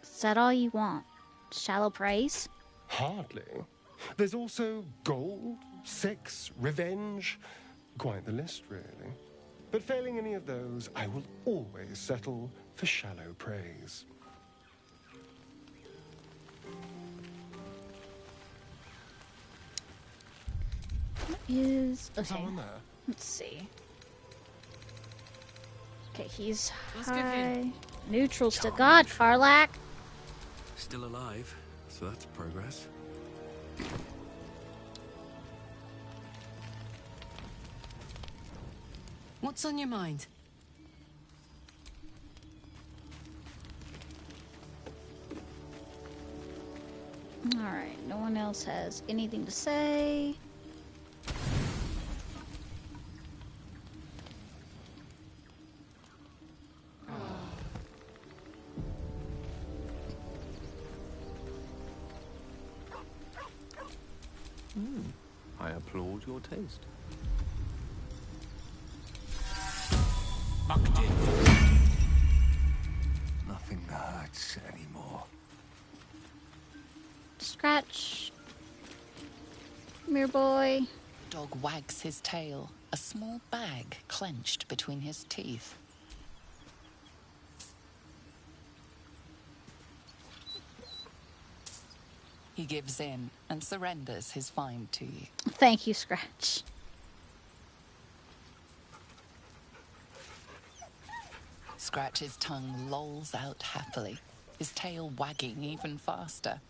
Is that all you want? Shallow praise? Hardly. There's also gold, sex, revenge. Quite the list, really. But failing any of those, I will always settle for shallow praise. Is okay. Someone there? Let's see. Okay, he's Let's get high. in. Neutral still. God, Karlak. Still alive, so that's progress. What's on your mind? Alright, no one else has anything to say. I applaud your taste. Nothing hurts anymore. Scratch. Come here, boy. Dog wags his tail, a small bag clenched between his teeth. He gives in and surrenders his find to you. Thank you, Scratch. Scratch's tongue lolls out happily, his tail wagging even faster.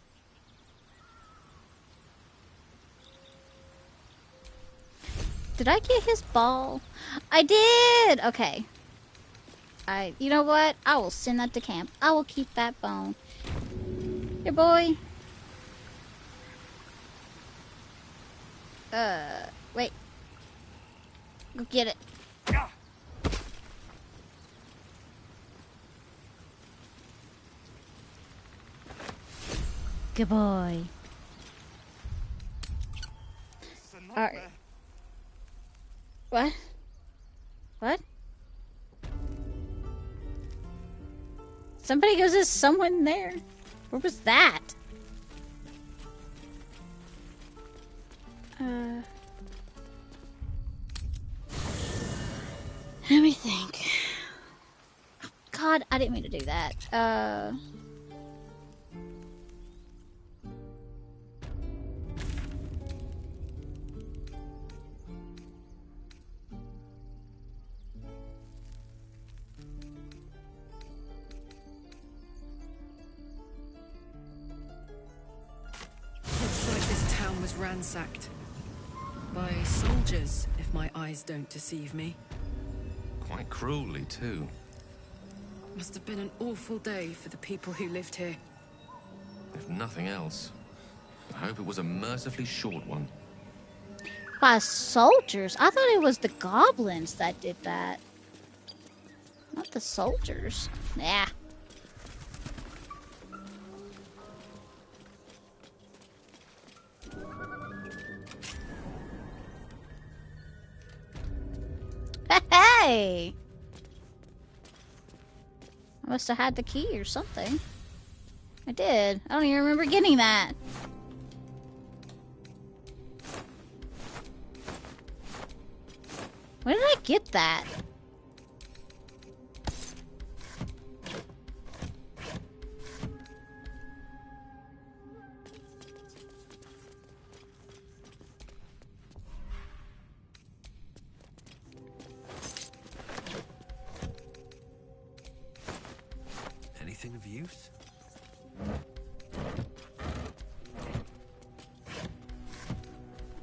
Did I get his ball? I did! Okay. You know what? I will send that to camp. I will keep that bone. Here, boy. Wait. Go get it. Good boy. Alright. What? What? Somebody goes, there's someone there. Where was that? Let me think. God, I didn't mean to do that. Looks like this town was ransacked. By soldiers, if my eyes don't deceive me. Quite cruelly, too. Must have been an awful day for the people who lived here. If nothing else, I hope it was a mercifully short one. By soldiers? I thought it was the goblins that did that. Not the soldiers. Yeah. Hey! I must have had the key or something. I did. I don't even remember getting that. When did I get that? Anything of use?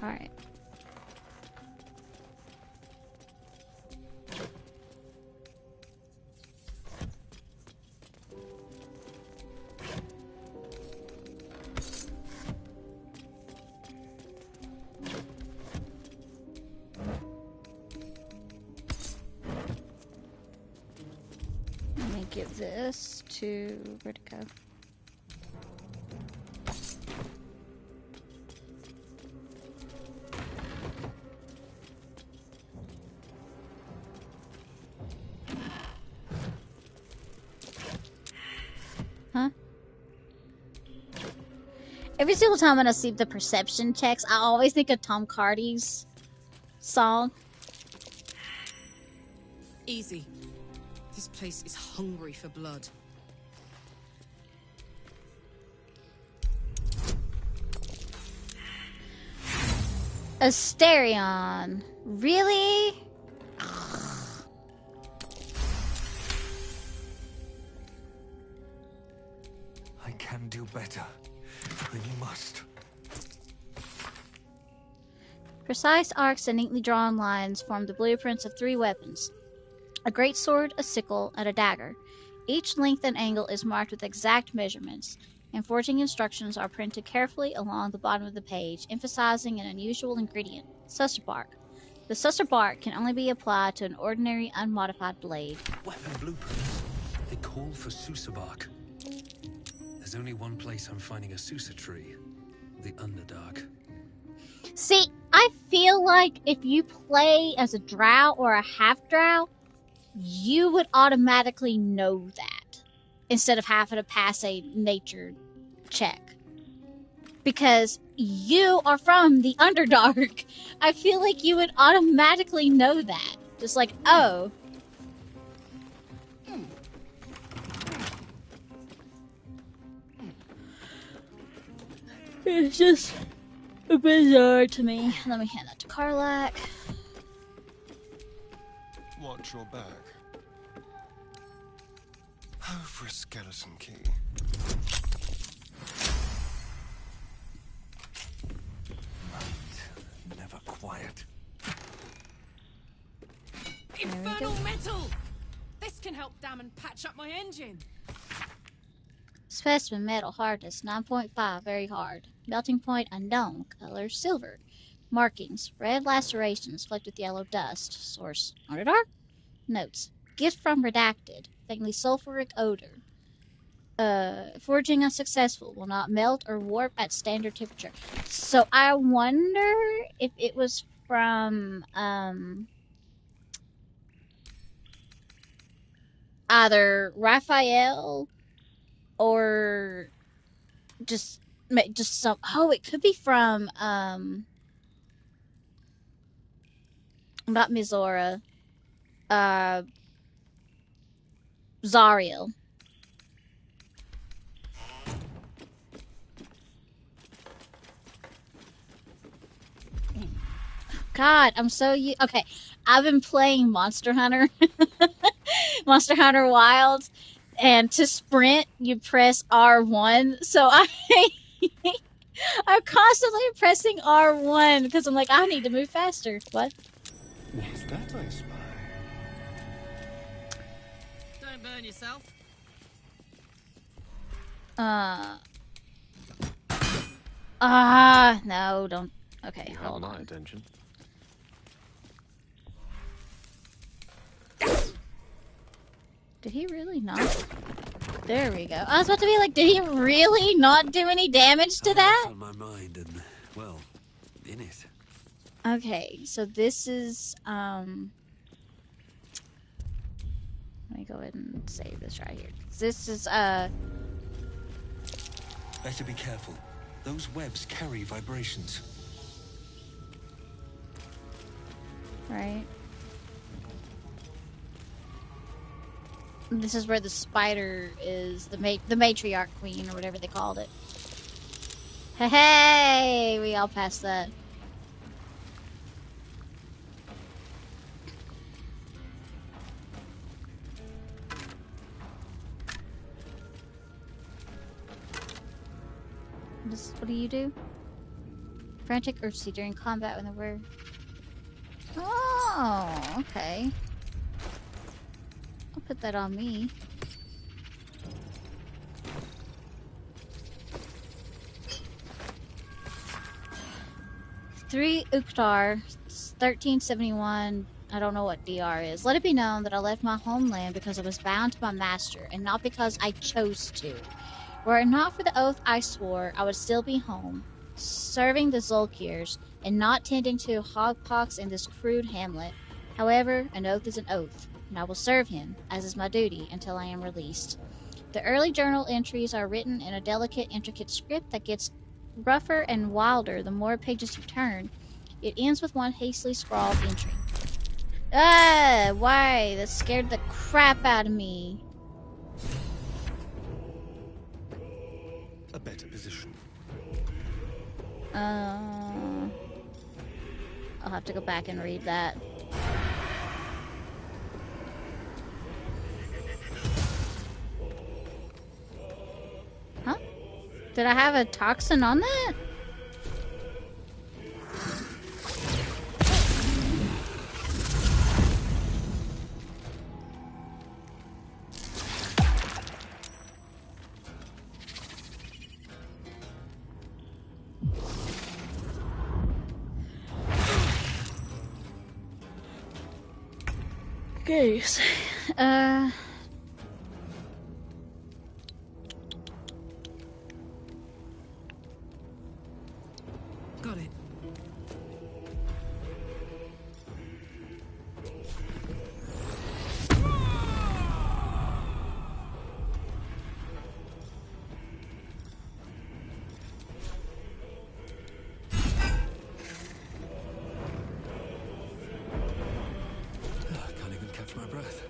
All right. Let me give this to, where'd it go? Huh? Every single time when I see the perception checks, I always think of Tom Cardy's song. Easy. This place is hungry for blood. Asterion. Really? I can do better. I must. Precise arcs and neatly drawn lines form the blueprints of 3 weapons: a greatsword, a sickle, and a dagger. Each length and angle is marked with exact measurements, and forging instructions are printed carefully along the bottom of the page, emphasizing an unusual ingredient: susser bark. The susser bark can only be applied to an ordinary unmodified blade. Weapon blueprints. They call for Susa bark. There's only one place I'm finding a Susa tree. The Underdark. See, I feel like if you play as a drow or a half-drow, you would automatically know that, instead of having to pass a nature check. Because you are from the Underdark. I feel like you would automatically know that. Just like, oh. It's just bizarre to me. Let me hand that to Karlak. Watch your back. Oh, for a skeleton key. Mind never quiet. Infernal metal! This can help dam and patch up my engine. Specimen metal hardness 9.5, very hard. Melting point unknown. Color silver. Markings: red lacerations flecked with yellow dust. Source: Underdark. Notes: gift from redacted. Faintly sulfuric odor. Forging unsuccessful. Will not melt or warp at standard temperature. So I wonder if it was from either Raphael or just some. Oh, it could be from not Mizora. Zariel. God, I'm so okay. I've been playing Monster Hunter, Monster Hunter Wilds, and to sprint you press R1. So I'm constantly pressing R1 because I'm like, I need to move faster. What? What's that I spy? Don't burn yourself. No, don't. Okay, You hold have my on. attention. Did he really not? There we go. I was about to be like, did he really not do any damage to that? On my mind and, well, in it. Okay, so this is, let me go ahead and save this right here. This is, Better be careful. Those webs carry vibrations. right. This is where the spider is, the matriarch queen, or whatever they called it. Hey, we all passed that. What do you do? Frantic urgency during combat when the word. Oh, okay. I'll put that on me. Three Uktar, 1371. I don't know what DR is. Let it be known that I left my homeland because I was bound to my master, and not because I chose to. Were it not for the oath I swore, I would still be home, serving the Zulkirs, and not tending to hogpox in this crude hamlet. However, an oath is an oath, and I will serve him, as is my duty, until I am released. The early journal entries are written in a delicate, intricate script that gets rougher and wilder the more pages you turn. It ends with one hastily scrawled entry. Ah, why? That scared the crap out of me. A better position. I'll have to go back and read that. Huh? Did I have a toxin on that? Okay. Got it. I can't even catch my breath.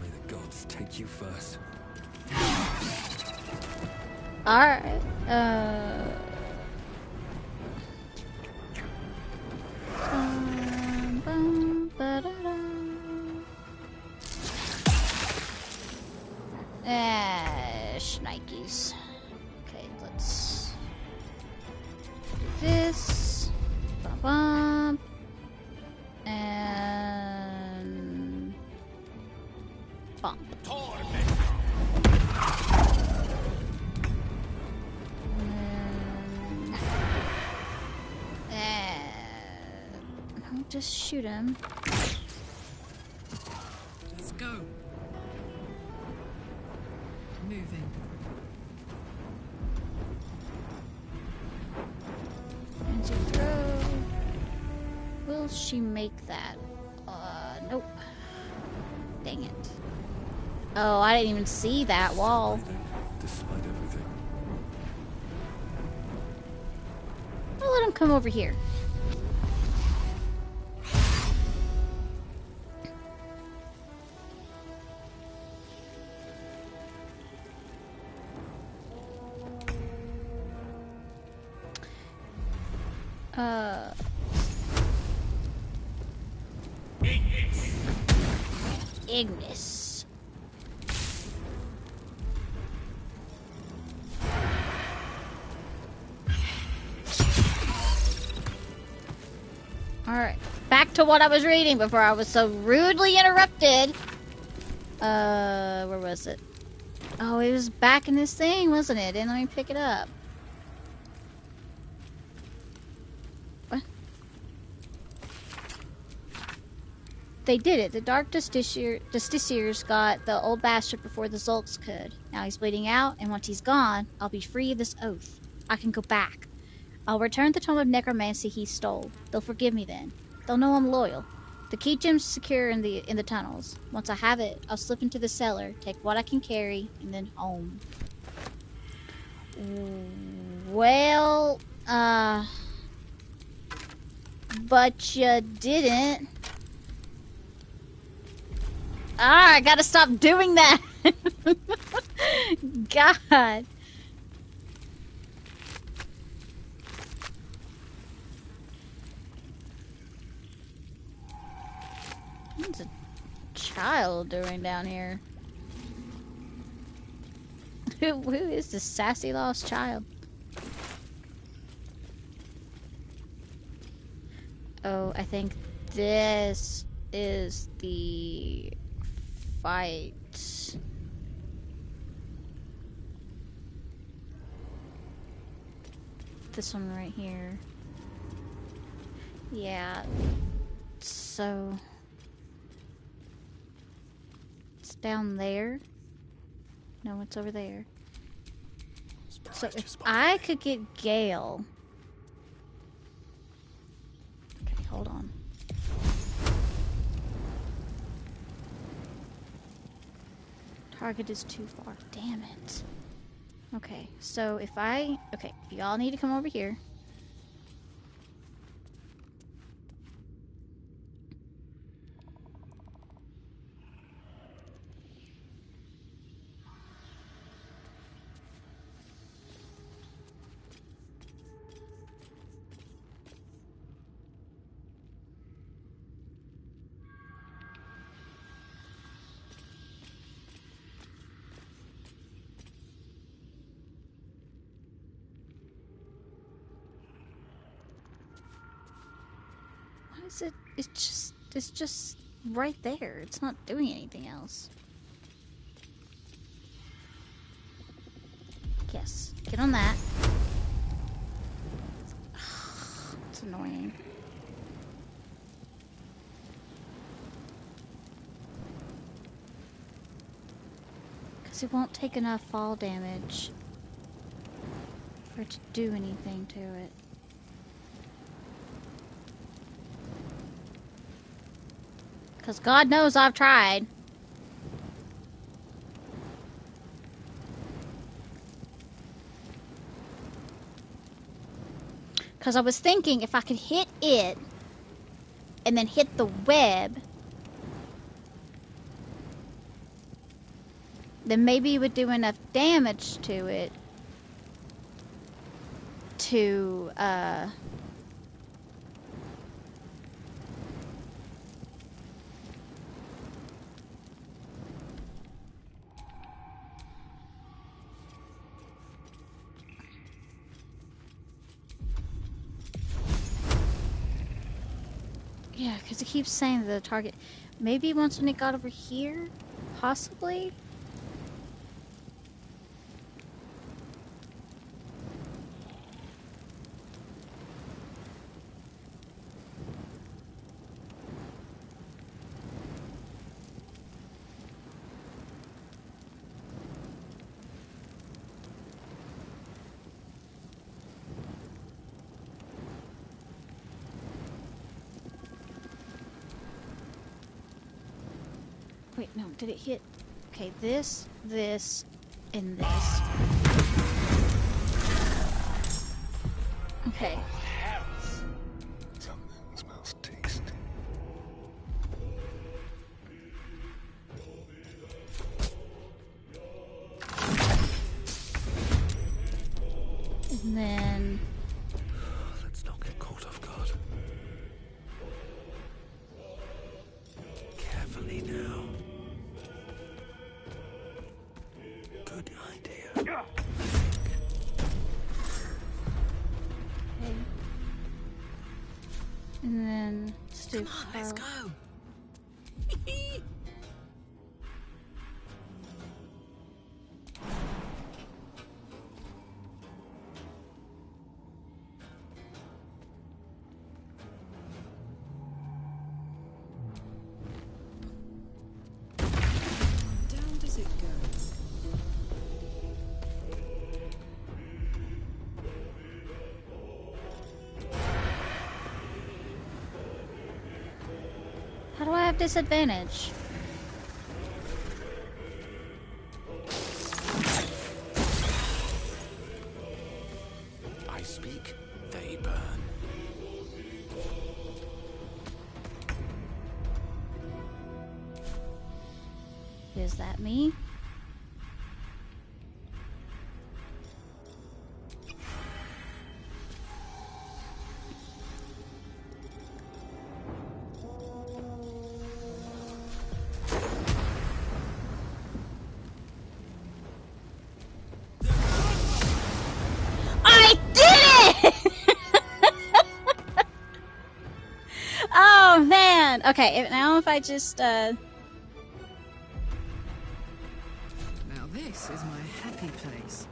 May the gods take you first. Alright. Shnikes. Okay, let's do this. Bum bum. And bump. I'll just shoot him. Let's go. Moving. And to throw. Will she make that? Nope. Dang it. Oh, I didn't even see that wall. Despite everything. I'll let him come over here. Ignis. Alright, back to what I was reading before I was so rudely interrupted. Where was it? Oh, it was back in this thing, wasn't it? Didn't let me pick it up. What? They did it. The Dark Justiciars got the old bastard before the Zulks could. Now he's bleeding out, and once he's gone, I'll be free of this oath. I can go back. I'll return the tome of necromancy he stole. They'll forgive me then. They'll know I'm loyal. The key gem's secure in the tunnels. Once I have it, I'll slip into the cellar, take what I can carry, and then home. Well, but you didn't. Ah, I gotta stop doing that. God. What's a child doing down here? Who is this sassy lost child? Oh, I think this is the fight. This one right here. Yeah. So it's down there. No, it's over there. So if I could get Gale. Okay, hold on. Target is too far. Damn it. Okay, so if I... Okay, y'all need to come over here. is it? It's just right there. It's not doing anything else. Yes, get on that. It's annoying. Because it won't take enough fall damage for it to do anything to it. Because God knows I've tried. Because I was thinking if I could hit it and then hit the web, then maybe it would do enough damage to it to, yeah, because it keeps saying the target. Maybe once when it got over here? Possibly? Wait, no, did it hit? Okay, this, and this. Okay. Something smells tasty. And then... Let's not get caught off guard. Carefully now. Good idea. Okay. And then... Come on, let's go. Down does it go? How do I have disadvantage? I speak, they burn. Is that me? I did it! Oh man. Okay, now if I just Now this is my happy place.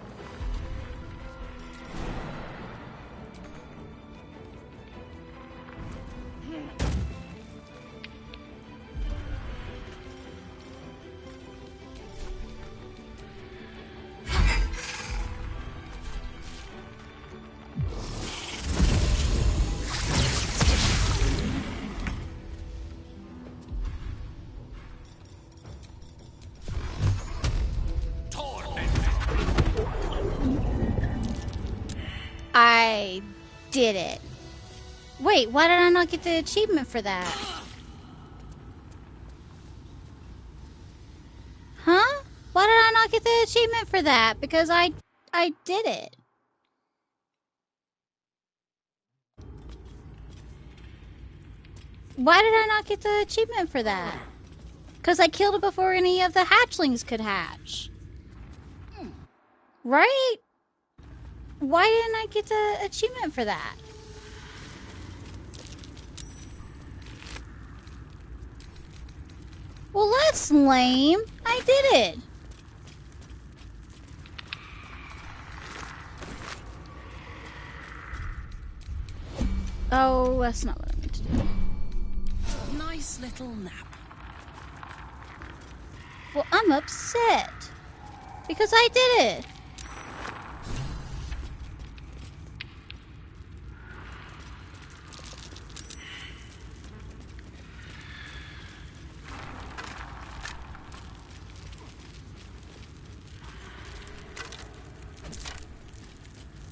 I did it. Wait, why did I not get the achievement for that? Huh? Why did I not get the achievement for that? Because I did it. Why did I not get the achievement for that? Because I killed it before any of the hatchlings could hatch. Right? Why didn't I get the achievement for that? Well, that's lame. I did it. Oh, that's not what I meant to do. Nice little nap. Well, I'm upset. Because I did it.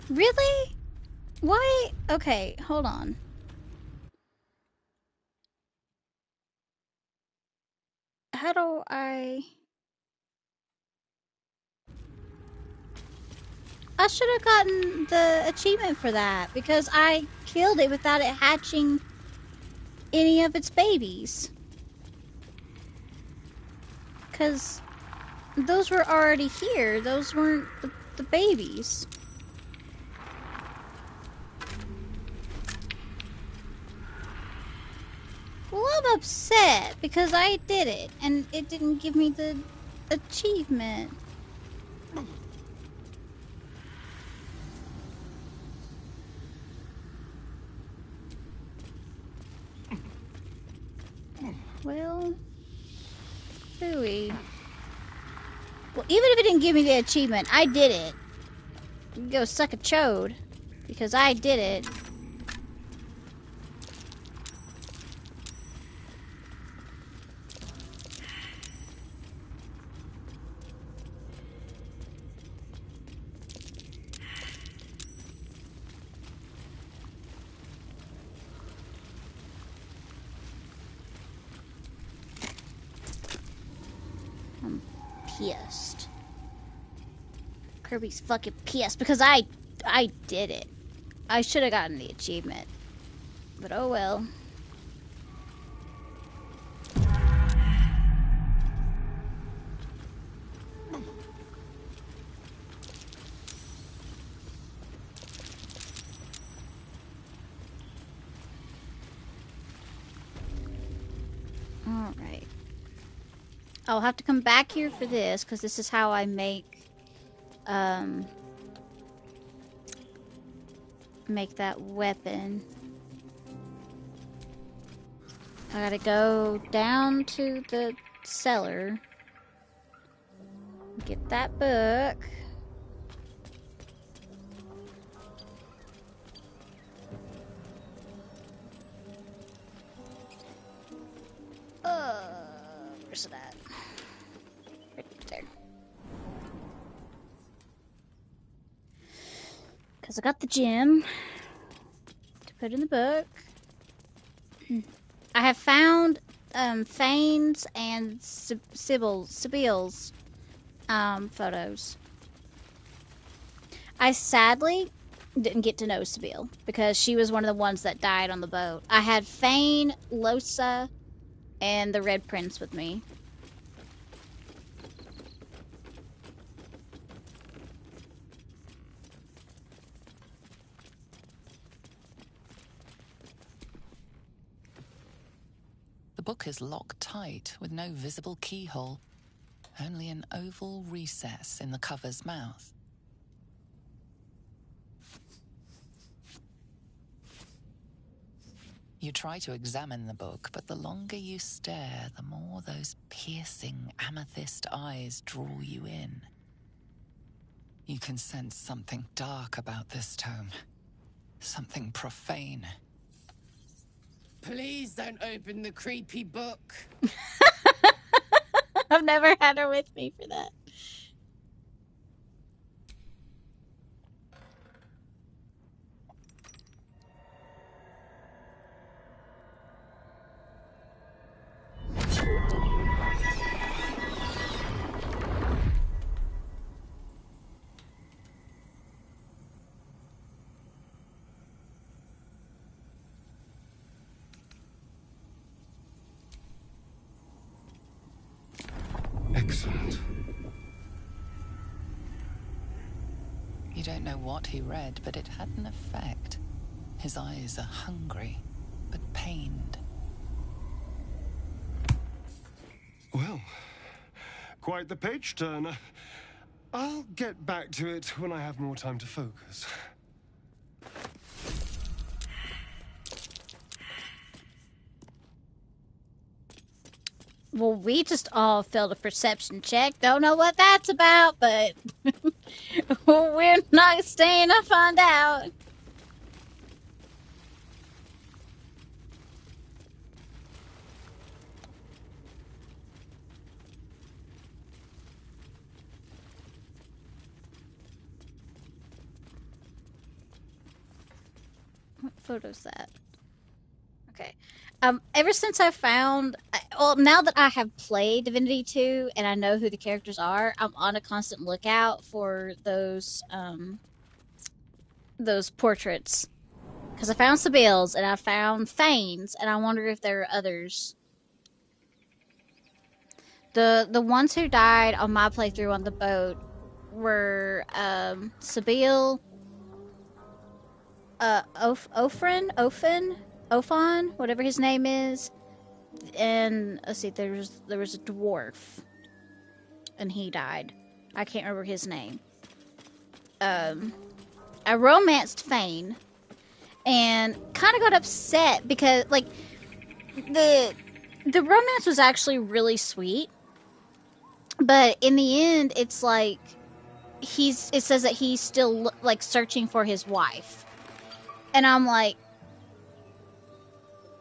Really? Why? Okay, hold on. How do I should have gotten the achievement for that because I killed it without it hatching any of its babies. Because those were already here. Those weren't the babies. Well, I'm upset because I did it and it didn't give me the achievement. Well, hooey. Well, even if it didn't give me the achievement, I did it. You can go suck a chode. Because I did it. I'm pissed. Kirby's fucking pissed because I did it. I should have gotten the achievement. But oh well. Alright. I'll have to come back here for this because this is how I make that weapon. I gotta go down to the cellar, get that book. Where's it at? Right there. Because I got the gem to put in the book. I have found Fane's and Sibyl's photos. I sadly didn't get to know Sibyl because she was one of the ones that died on the boat. I had Fane, Losa, and the Red Prince with me. The book is locked tight with no visible keyhole, only an oval recess in the cover's mouth. You try to examine the book, but the longer you stare, the more those piercing amethyst eyes draw you in. You can sense something dark about this tome, something profane. Please don't open the creepy book. I've never had her with me for that. Excellent. You don't know what he read, but it had an effect. His eyes are hungry, but pained. Well, quite the page turner. I'll get back to it when I have more time to focus. Well, we just all failed a perception check. Don't know what that's about, but we're not staying to find out. What photo's that? Okay. Ever since I found, well, now that I have played Divinity 2 and I know who the characters are, I'm on a constant lookout for those portraits. Because I found Sabile's and I found Fane's, and I wonder if there are others. The ones who died on my playthrough on the boat were Sabile, Ophon, whatever his name is, and let's see, there was a dwarf, and he died. I can't remember his name. I romanced Fane, and kind of got upset because like the romance was actually really sweet, but in the end, it's like it says that he's still like searching for his wife, and I'm like,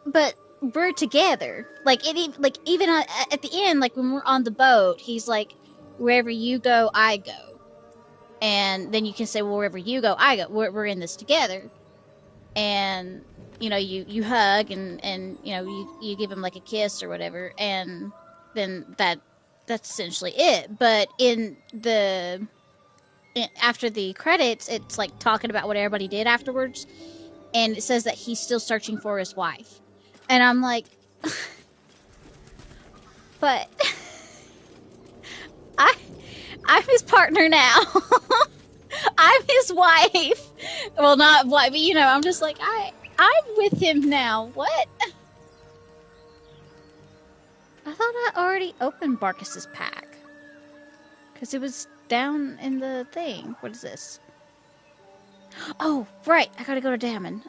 but we're together. Like even at the end, like when we're on the boat, he's like, wherever you go, I go, and then you can say, well, wherever you go, I go. We're in this together, and you know, you hug and you know, you give him like a kiss or whatever, and then that's essentially it. But after the credits, it's like talking about what everybody did afterwards, and it says that he's still searching for his wife, and I'm like, but I'm his partner now. I'm his wife. Well, not wife, but you know, I'm just like, I'm with him now. What? I thought I already opened Barkis's pack. Because it was down in the thing. What is this? Oh, right. I gotta go to Damon.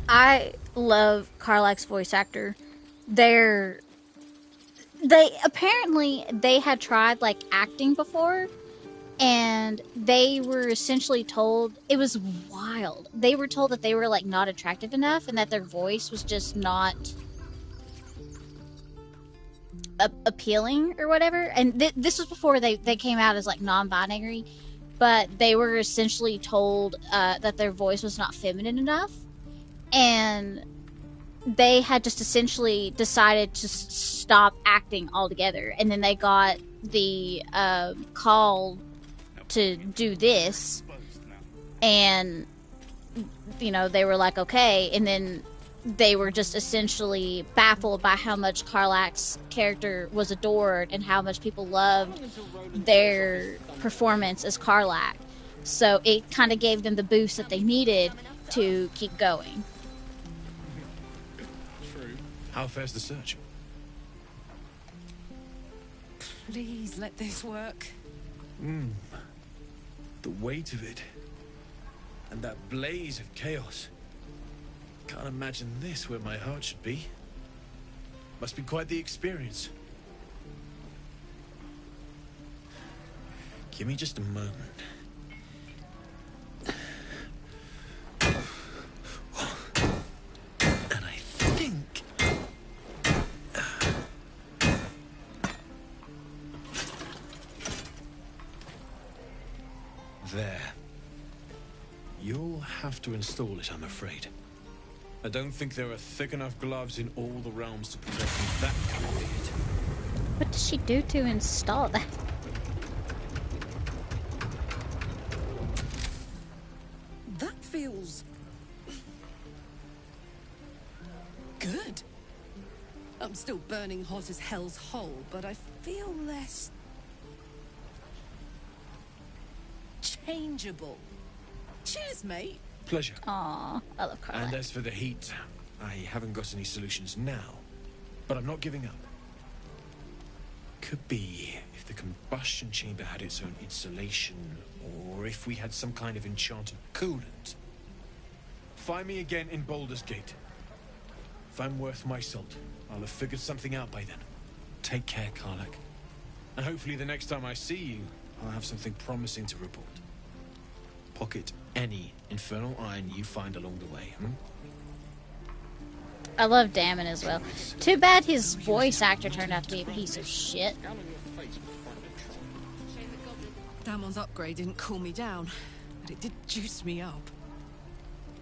I love Karlach's voice actor. They apparently they had tried like acting before, and they were essentially told, it was wild. They were told that they were like not attractive enough and that their voice was just not appealing or whatever. And this was before they came out as like non-binary, but they were essentially told that their voice was not feminine enough. And they had just essentially decided to stop acting altogether. And then they got the call to do this. And, you know, they were like, okay. And then they were just essentially baffled by how much Karlach's character was adored and how much people loved their performance as Karlach. So it kind of gave them the boost that they needed to keep going. How fares the search? Please let this work. The weight of it. And that blaze of chaos. Can't imagine this where my heart should be. Must be quite the experience. Give me just a moment. And I think... There. You'll have to install it, I'm afraid. I don't think there are thick enough gloves in all the realms to protect from that kind of hit. What does she do to install that? good. I'm still burning hot as hell's hole, but I feel less changeable. Cheers, mate. Pleasure. Aw, I love And Carla. as for the heat, I haven't got any solutions now, but I'm not giving up. Could be if the combustion chamber had its own insulation, or if we had some kind of enchanted coolant. Find me again in Baldur's Gate. If I'm worth my salt, I'll have figured something out by then. Take care, Karlak. And hopefully the next time I see you, I'll have something promising to report. Pocket any infernal iron you find along the way, I love Damon as well. Too bad his voice actor turned out to be a piece of shit. Damon's upgrade didn't cool me down, but it did juice me up.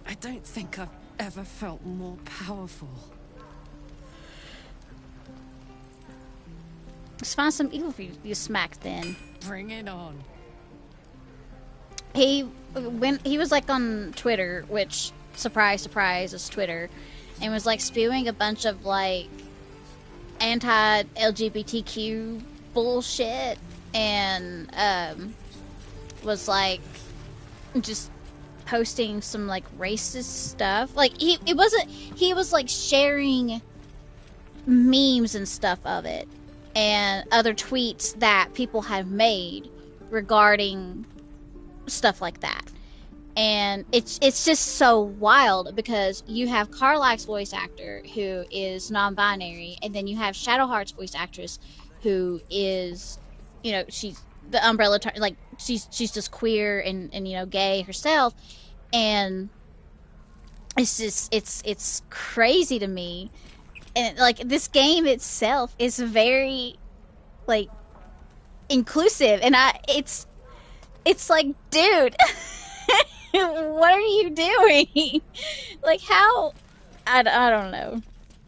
I don't think I've ever felt more powerful. Let's find some evil for you to smack then. Bring it on. He was like on Twitter, which surprise, surprise is Twitter, and was like spewing a bunch of like anti-LGBTQ bullshit, and was like just posting some like racist stuff. Like he was like sharing memes and stuff of it, and other tweets that people have made regarding stuff like that. And it's just so wild because you have Karlak's voice actor who is non-binary, and then you have Shadowheart's voice actress who is, you know, she's the umbrella like she's just queer and you know, gay herself. And it's just it's crazy to me. And like this game itself is very like inclusive, and it's like, dude, what are you doing? Like, how? I don't know.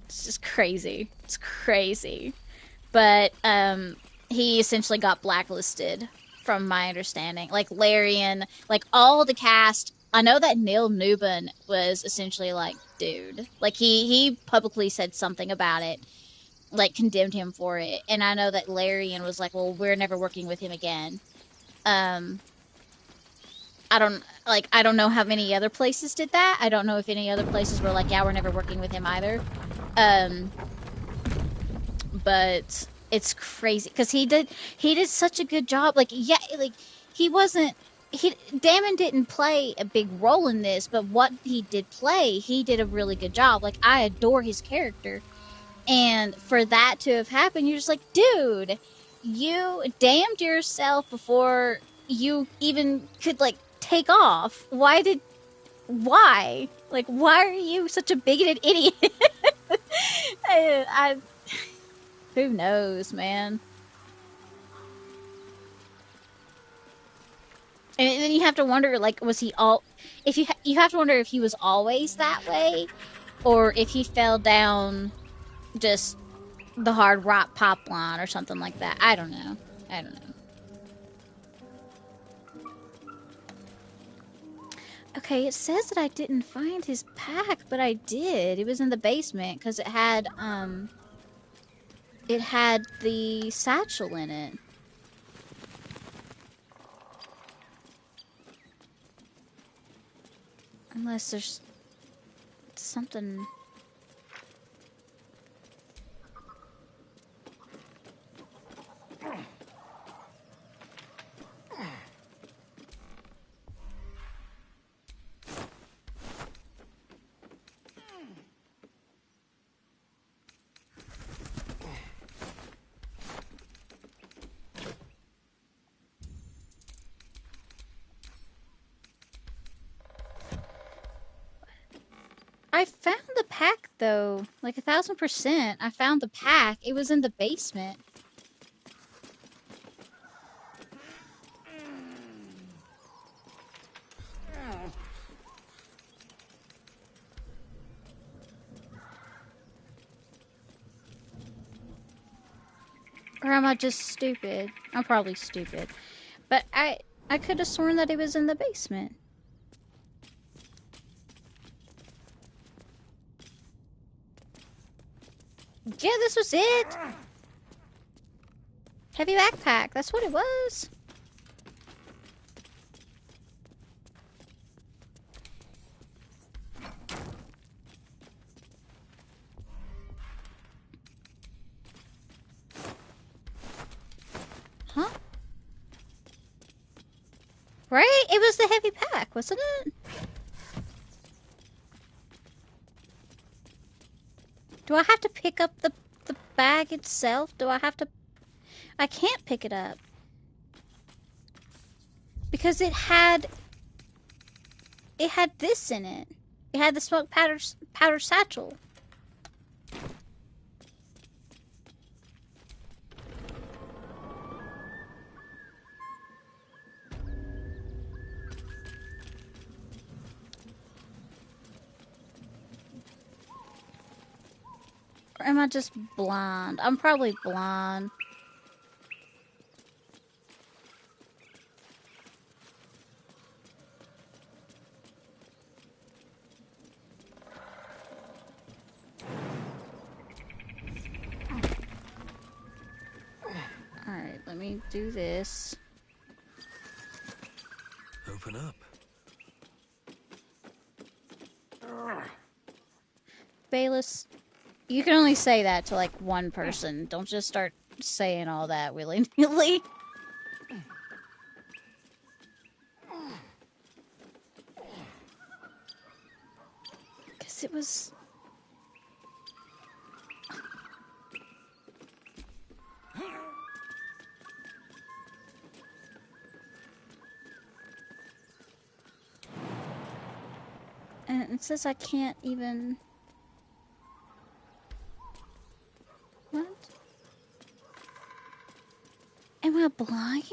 It's just crazy. It's crazy. But he essentially got blacklisted, from my understanding. Like Larian, like all the cast. I know that Neil Newbin was essentially like, dude, like he publicly said something about it, like condemned him for it. And I know that Larian was like, well, we're never working with him again. I don't know how many other places did that. I don't know if any other places were like, yeah, we're never working with him either. But it's crazy because he did such a good job. Like, yeah, like Damon didn't play a big role in this, but what he did play, he did a really good job. Like, I adore his character. And for that to have happened, you're just like, dude, you damned yourself before you even could, like, take off. Why? Like, why are you such a bigoted idiot? Who knows, man? And then you have to wonder, like, was he all... If you have to wonder if he was always that way, or if he fell down just the hard rock pop line or something like that. I don't know. Okay, it says that I didn't find his pack, but I did. It was in the basement because it had the satchel in it. Unless there's something... I found the pack, though. Like, 1,000%. I found the pack. It was in the basement. Or am I just stupid? I'm probably stupid. But I could have sworn that it was in the basement. Yeah, this was it. Heavy backpack. That's what it was. Huh? Right? It was the heavy pack, wasn't it? Do I have to pick up the bag itself? Do I have to... I can't pick it up. Because it had this in it. It had the smoke powder satchel. Or am I just blind? I'm probably blind. Alright, let me do this. Open up. Bayless, you can only say that to like one person. Don't just start saying all that willy-nilly. Because it was... And it says I can't even... What? Am I blind?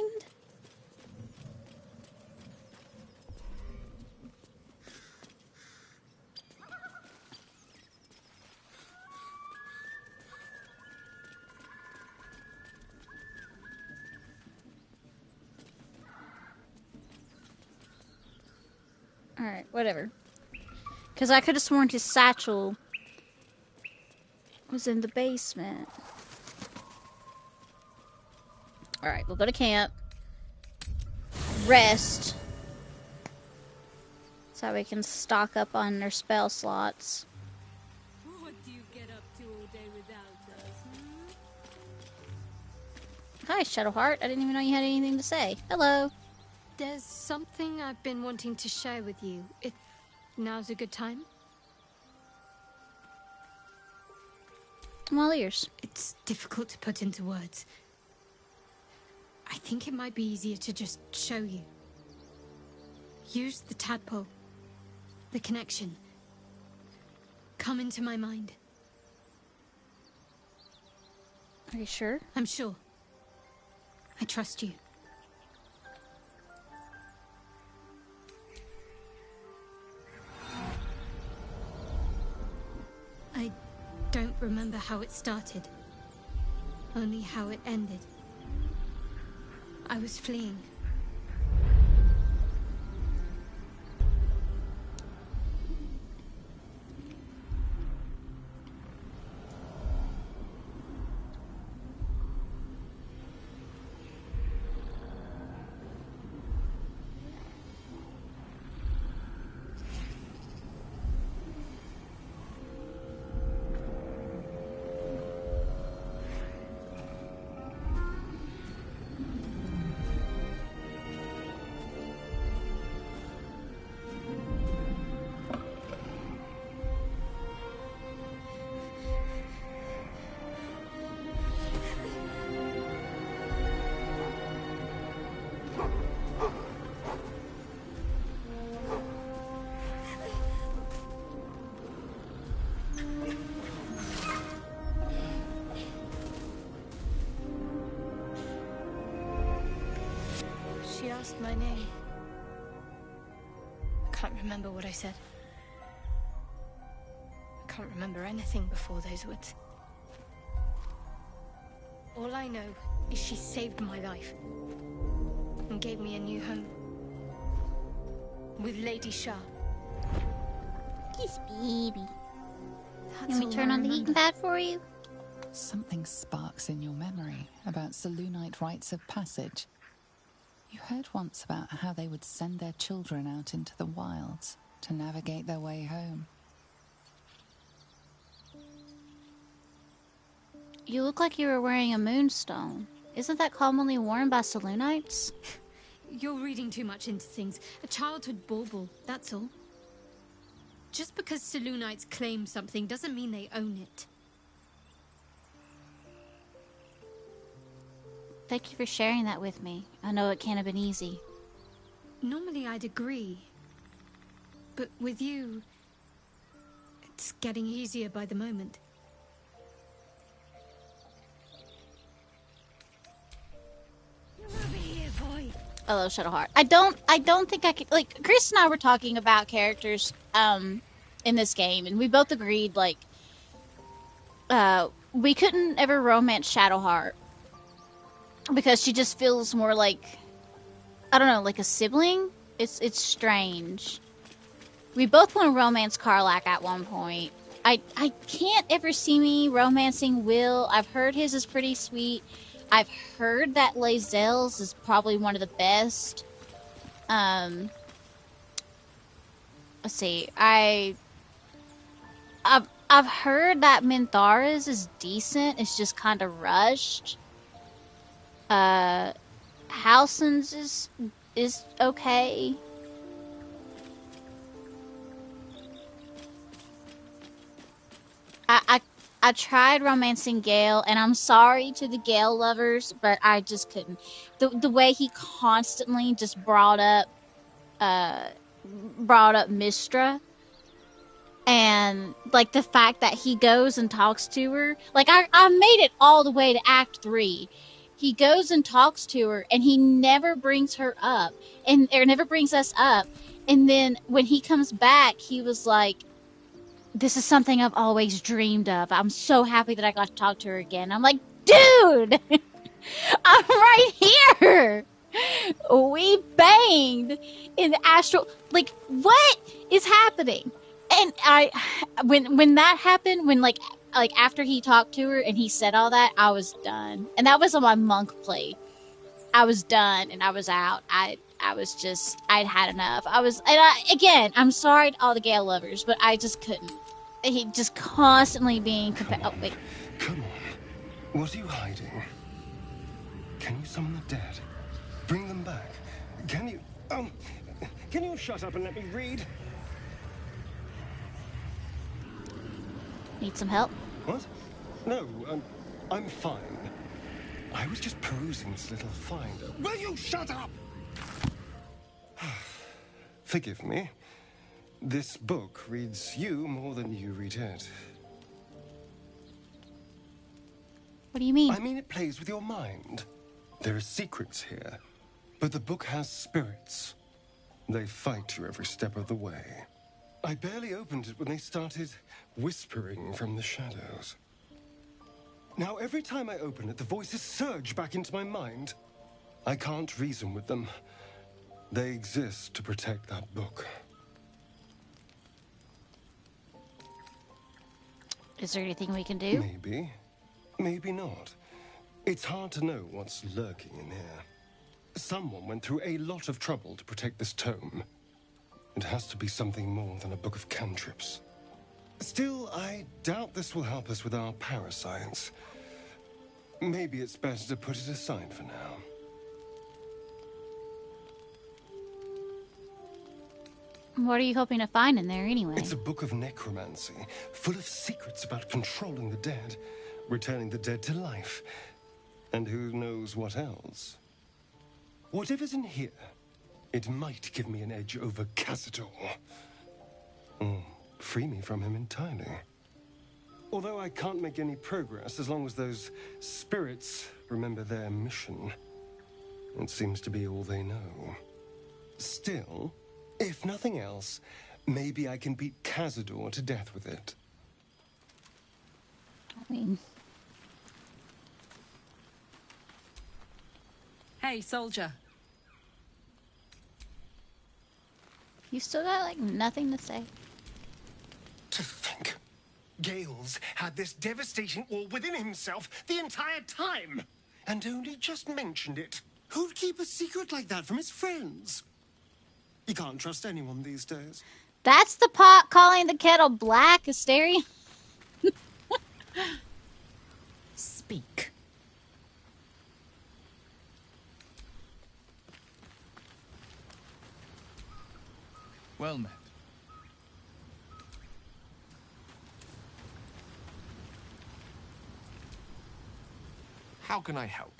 Alright, whatever. Because I could have sworn his satchel was in the basement. Alright, we'll go to camp. Rest. So we can stock up on their spell slots. What do you get up to all day without us, Hi, Shadowheart. I didn't even know you had anything to say. Hello. There's something I've been wanting to share with you, if now's a good time. I'm all ears. It's difficult to put into words. I think it might be easier to just show you. Use the tadpole. The connection. Come into my mind. Are you sure? I'm sure. I trust you. I don't remember how it started. Only how it ended. I was fleeing. She asked my name. I can't remember what I said. I can't remember anything before those words. All I know is she saved my life and gave me a new home with Lady Shah. Yes, baby. That's Can we all turn I on the remember. heating pad for you? Something sparks in your memory about Selûnite rites of passage. You heard once about how they would send their children out into the wilds to navigate their way home. You look like you were wearing a moonstone. Isn't that commonly worn by Selûnites? You're reading too much into things. A childhood bauble, that's all. Just because Selûnites claim something doesn't mean they own it. Thank you for sharing that with me. I know it can't have been easy. Normally I'd agree. But with you, it's getting easier by the moment. Over here, boy. I love Shadowheart. I don't think I could, like, Chris and I were talking about characters, in this game, and we both agreed, like, we couldn't ever romance Shadowheart. Because she just feels more like, I don't know, like a sibling? It's strange. We both want to romance Karlach at one point. I can't ever see me romancing Will. I've heard his is pretty sweet. I've heard that Lae'zel's is probably one of the best. Let's see. I've heard that Minthara's is decent. It's just kind of rushed. Halsin's is okay. I tried romancing Gale, and I'm sorry to the Gale lovers, but I just couldn't. The way he constantly just brought up Mystra, and like the fact that he goes and talks to her. Like I made it all the way to Act 3. He goes and talks to her, and he never brings her up, or never brings us up. And then when he comes back, he was like, "This is something I've always dreamed of. I'm so happy that I got to talk to her again." I'm like, dude, I'm right here. We banged in the astral. Like, what is happening? And when that happened, when like after he talked to her and he said all that, I was done. And that was on my monk play. I was done and I was out. I'd had enough. Again, I'm sorry to all the Gale lovers, but I just couldn't. He just constantly being compared. Oh, wait. Come on. What are you hiding? Can you summon the dead? Bring them back. Can you shut up and let me read? Need some help? What? No, I'm fine. I was just perusing this little finder. Will you shut up? Forgive me. This book reads you more than you read it. What do you mean? I mean, it plays with your mind. There are secrets here, but the book has spirits. They fight you every step of the way. I barely opened it when they started whispering from the shadows. Now, every time I open it, the voices surge back into my mind. I can't reason with them. They exist to protect that book. Is there anything we can do? Maybe. Maybe not. It's hard to know what's lurking in here. Someone went through a lot of trouble to protect this tome. It has to be something more than a book of cantrips. Still, I doubt this will help us with our parascience. Maybe it's better to put it aside for now. What are you hoping to find in there anyway? It's a book of necromancy, full of secrets about controlling the dead, returning the dead to life, and who knows what else. Whatever's in here, it might give me an edge over Cazador. Free me from him entirely. Although I can't make any progress as long as those spirits remember their mission. It seems to be all they know. Still, if nothing else, maybe I can beat Cazador to death with it. I mean... Hey, soldier. You still got, like, nothing to say? To think Gale's had this devastating war within himself the entire time, and only just mentioned it. Who'd keep a secret like that from his friends? You can't trust anyone these days. That's the pot calling the kettle black, Asteria. Speak. Well met. How can I help?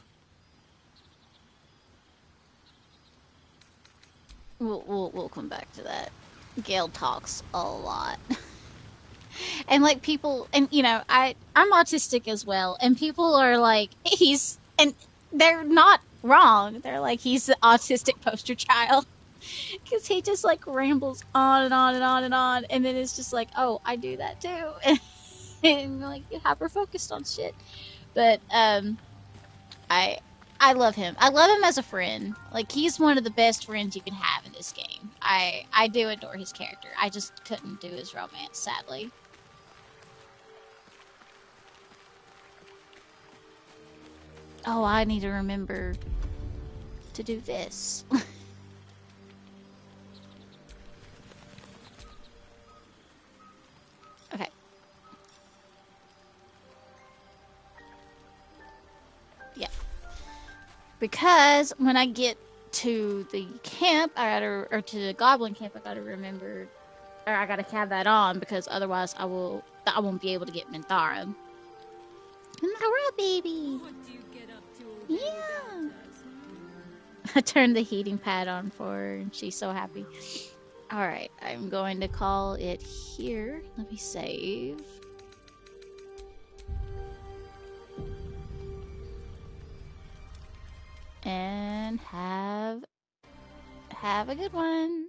We'll come back to that. Gale talks a lot. And like people, and you know, I'm autistic as well, and people are like, and they're not wrong. They're like, he's the autistic poster child. Because he just like rambles on and on and on and on, and then it's just like, oh, I do that too. And like, you're hyper focused on shit. But I love him. I love him as a friend. Like, he's one of the best friends you can have in this game. I do adore his character. I just couldn't do his romance, sadly. Oh, I need to remember to do this. Okay. Yeah. Because when I get to the camp, or to the goblin camp, I gotta remember, or I gotta have that on, because otherwise I won't be able to get Minthara. Minthara, baby! Yeah! I turned the heating pad on for her, and she's so happy. Alright, I'm going to call it here. Let me save. And have a good one.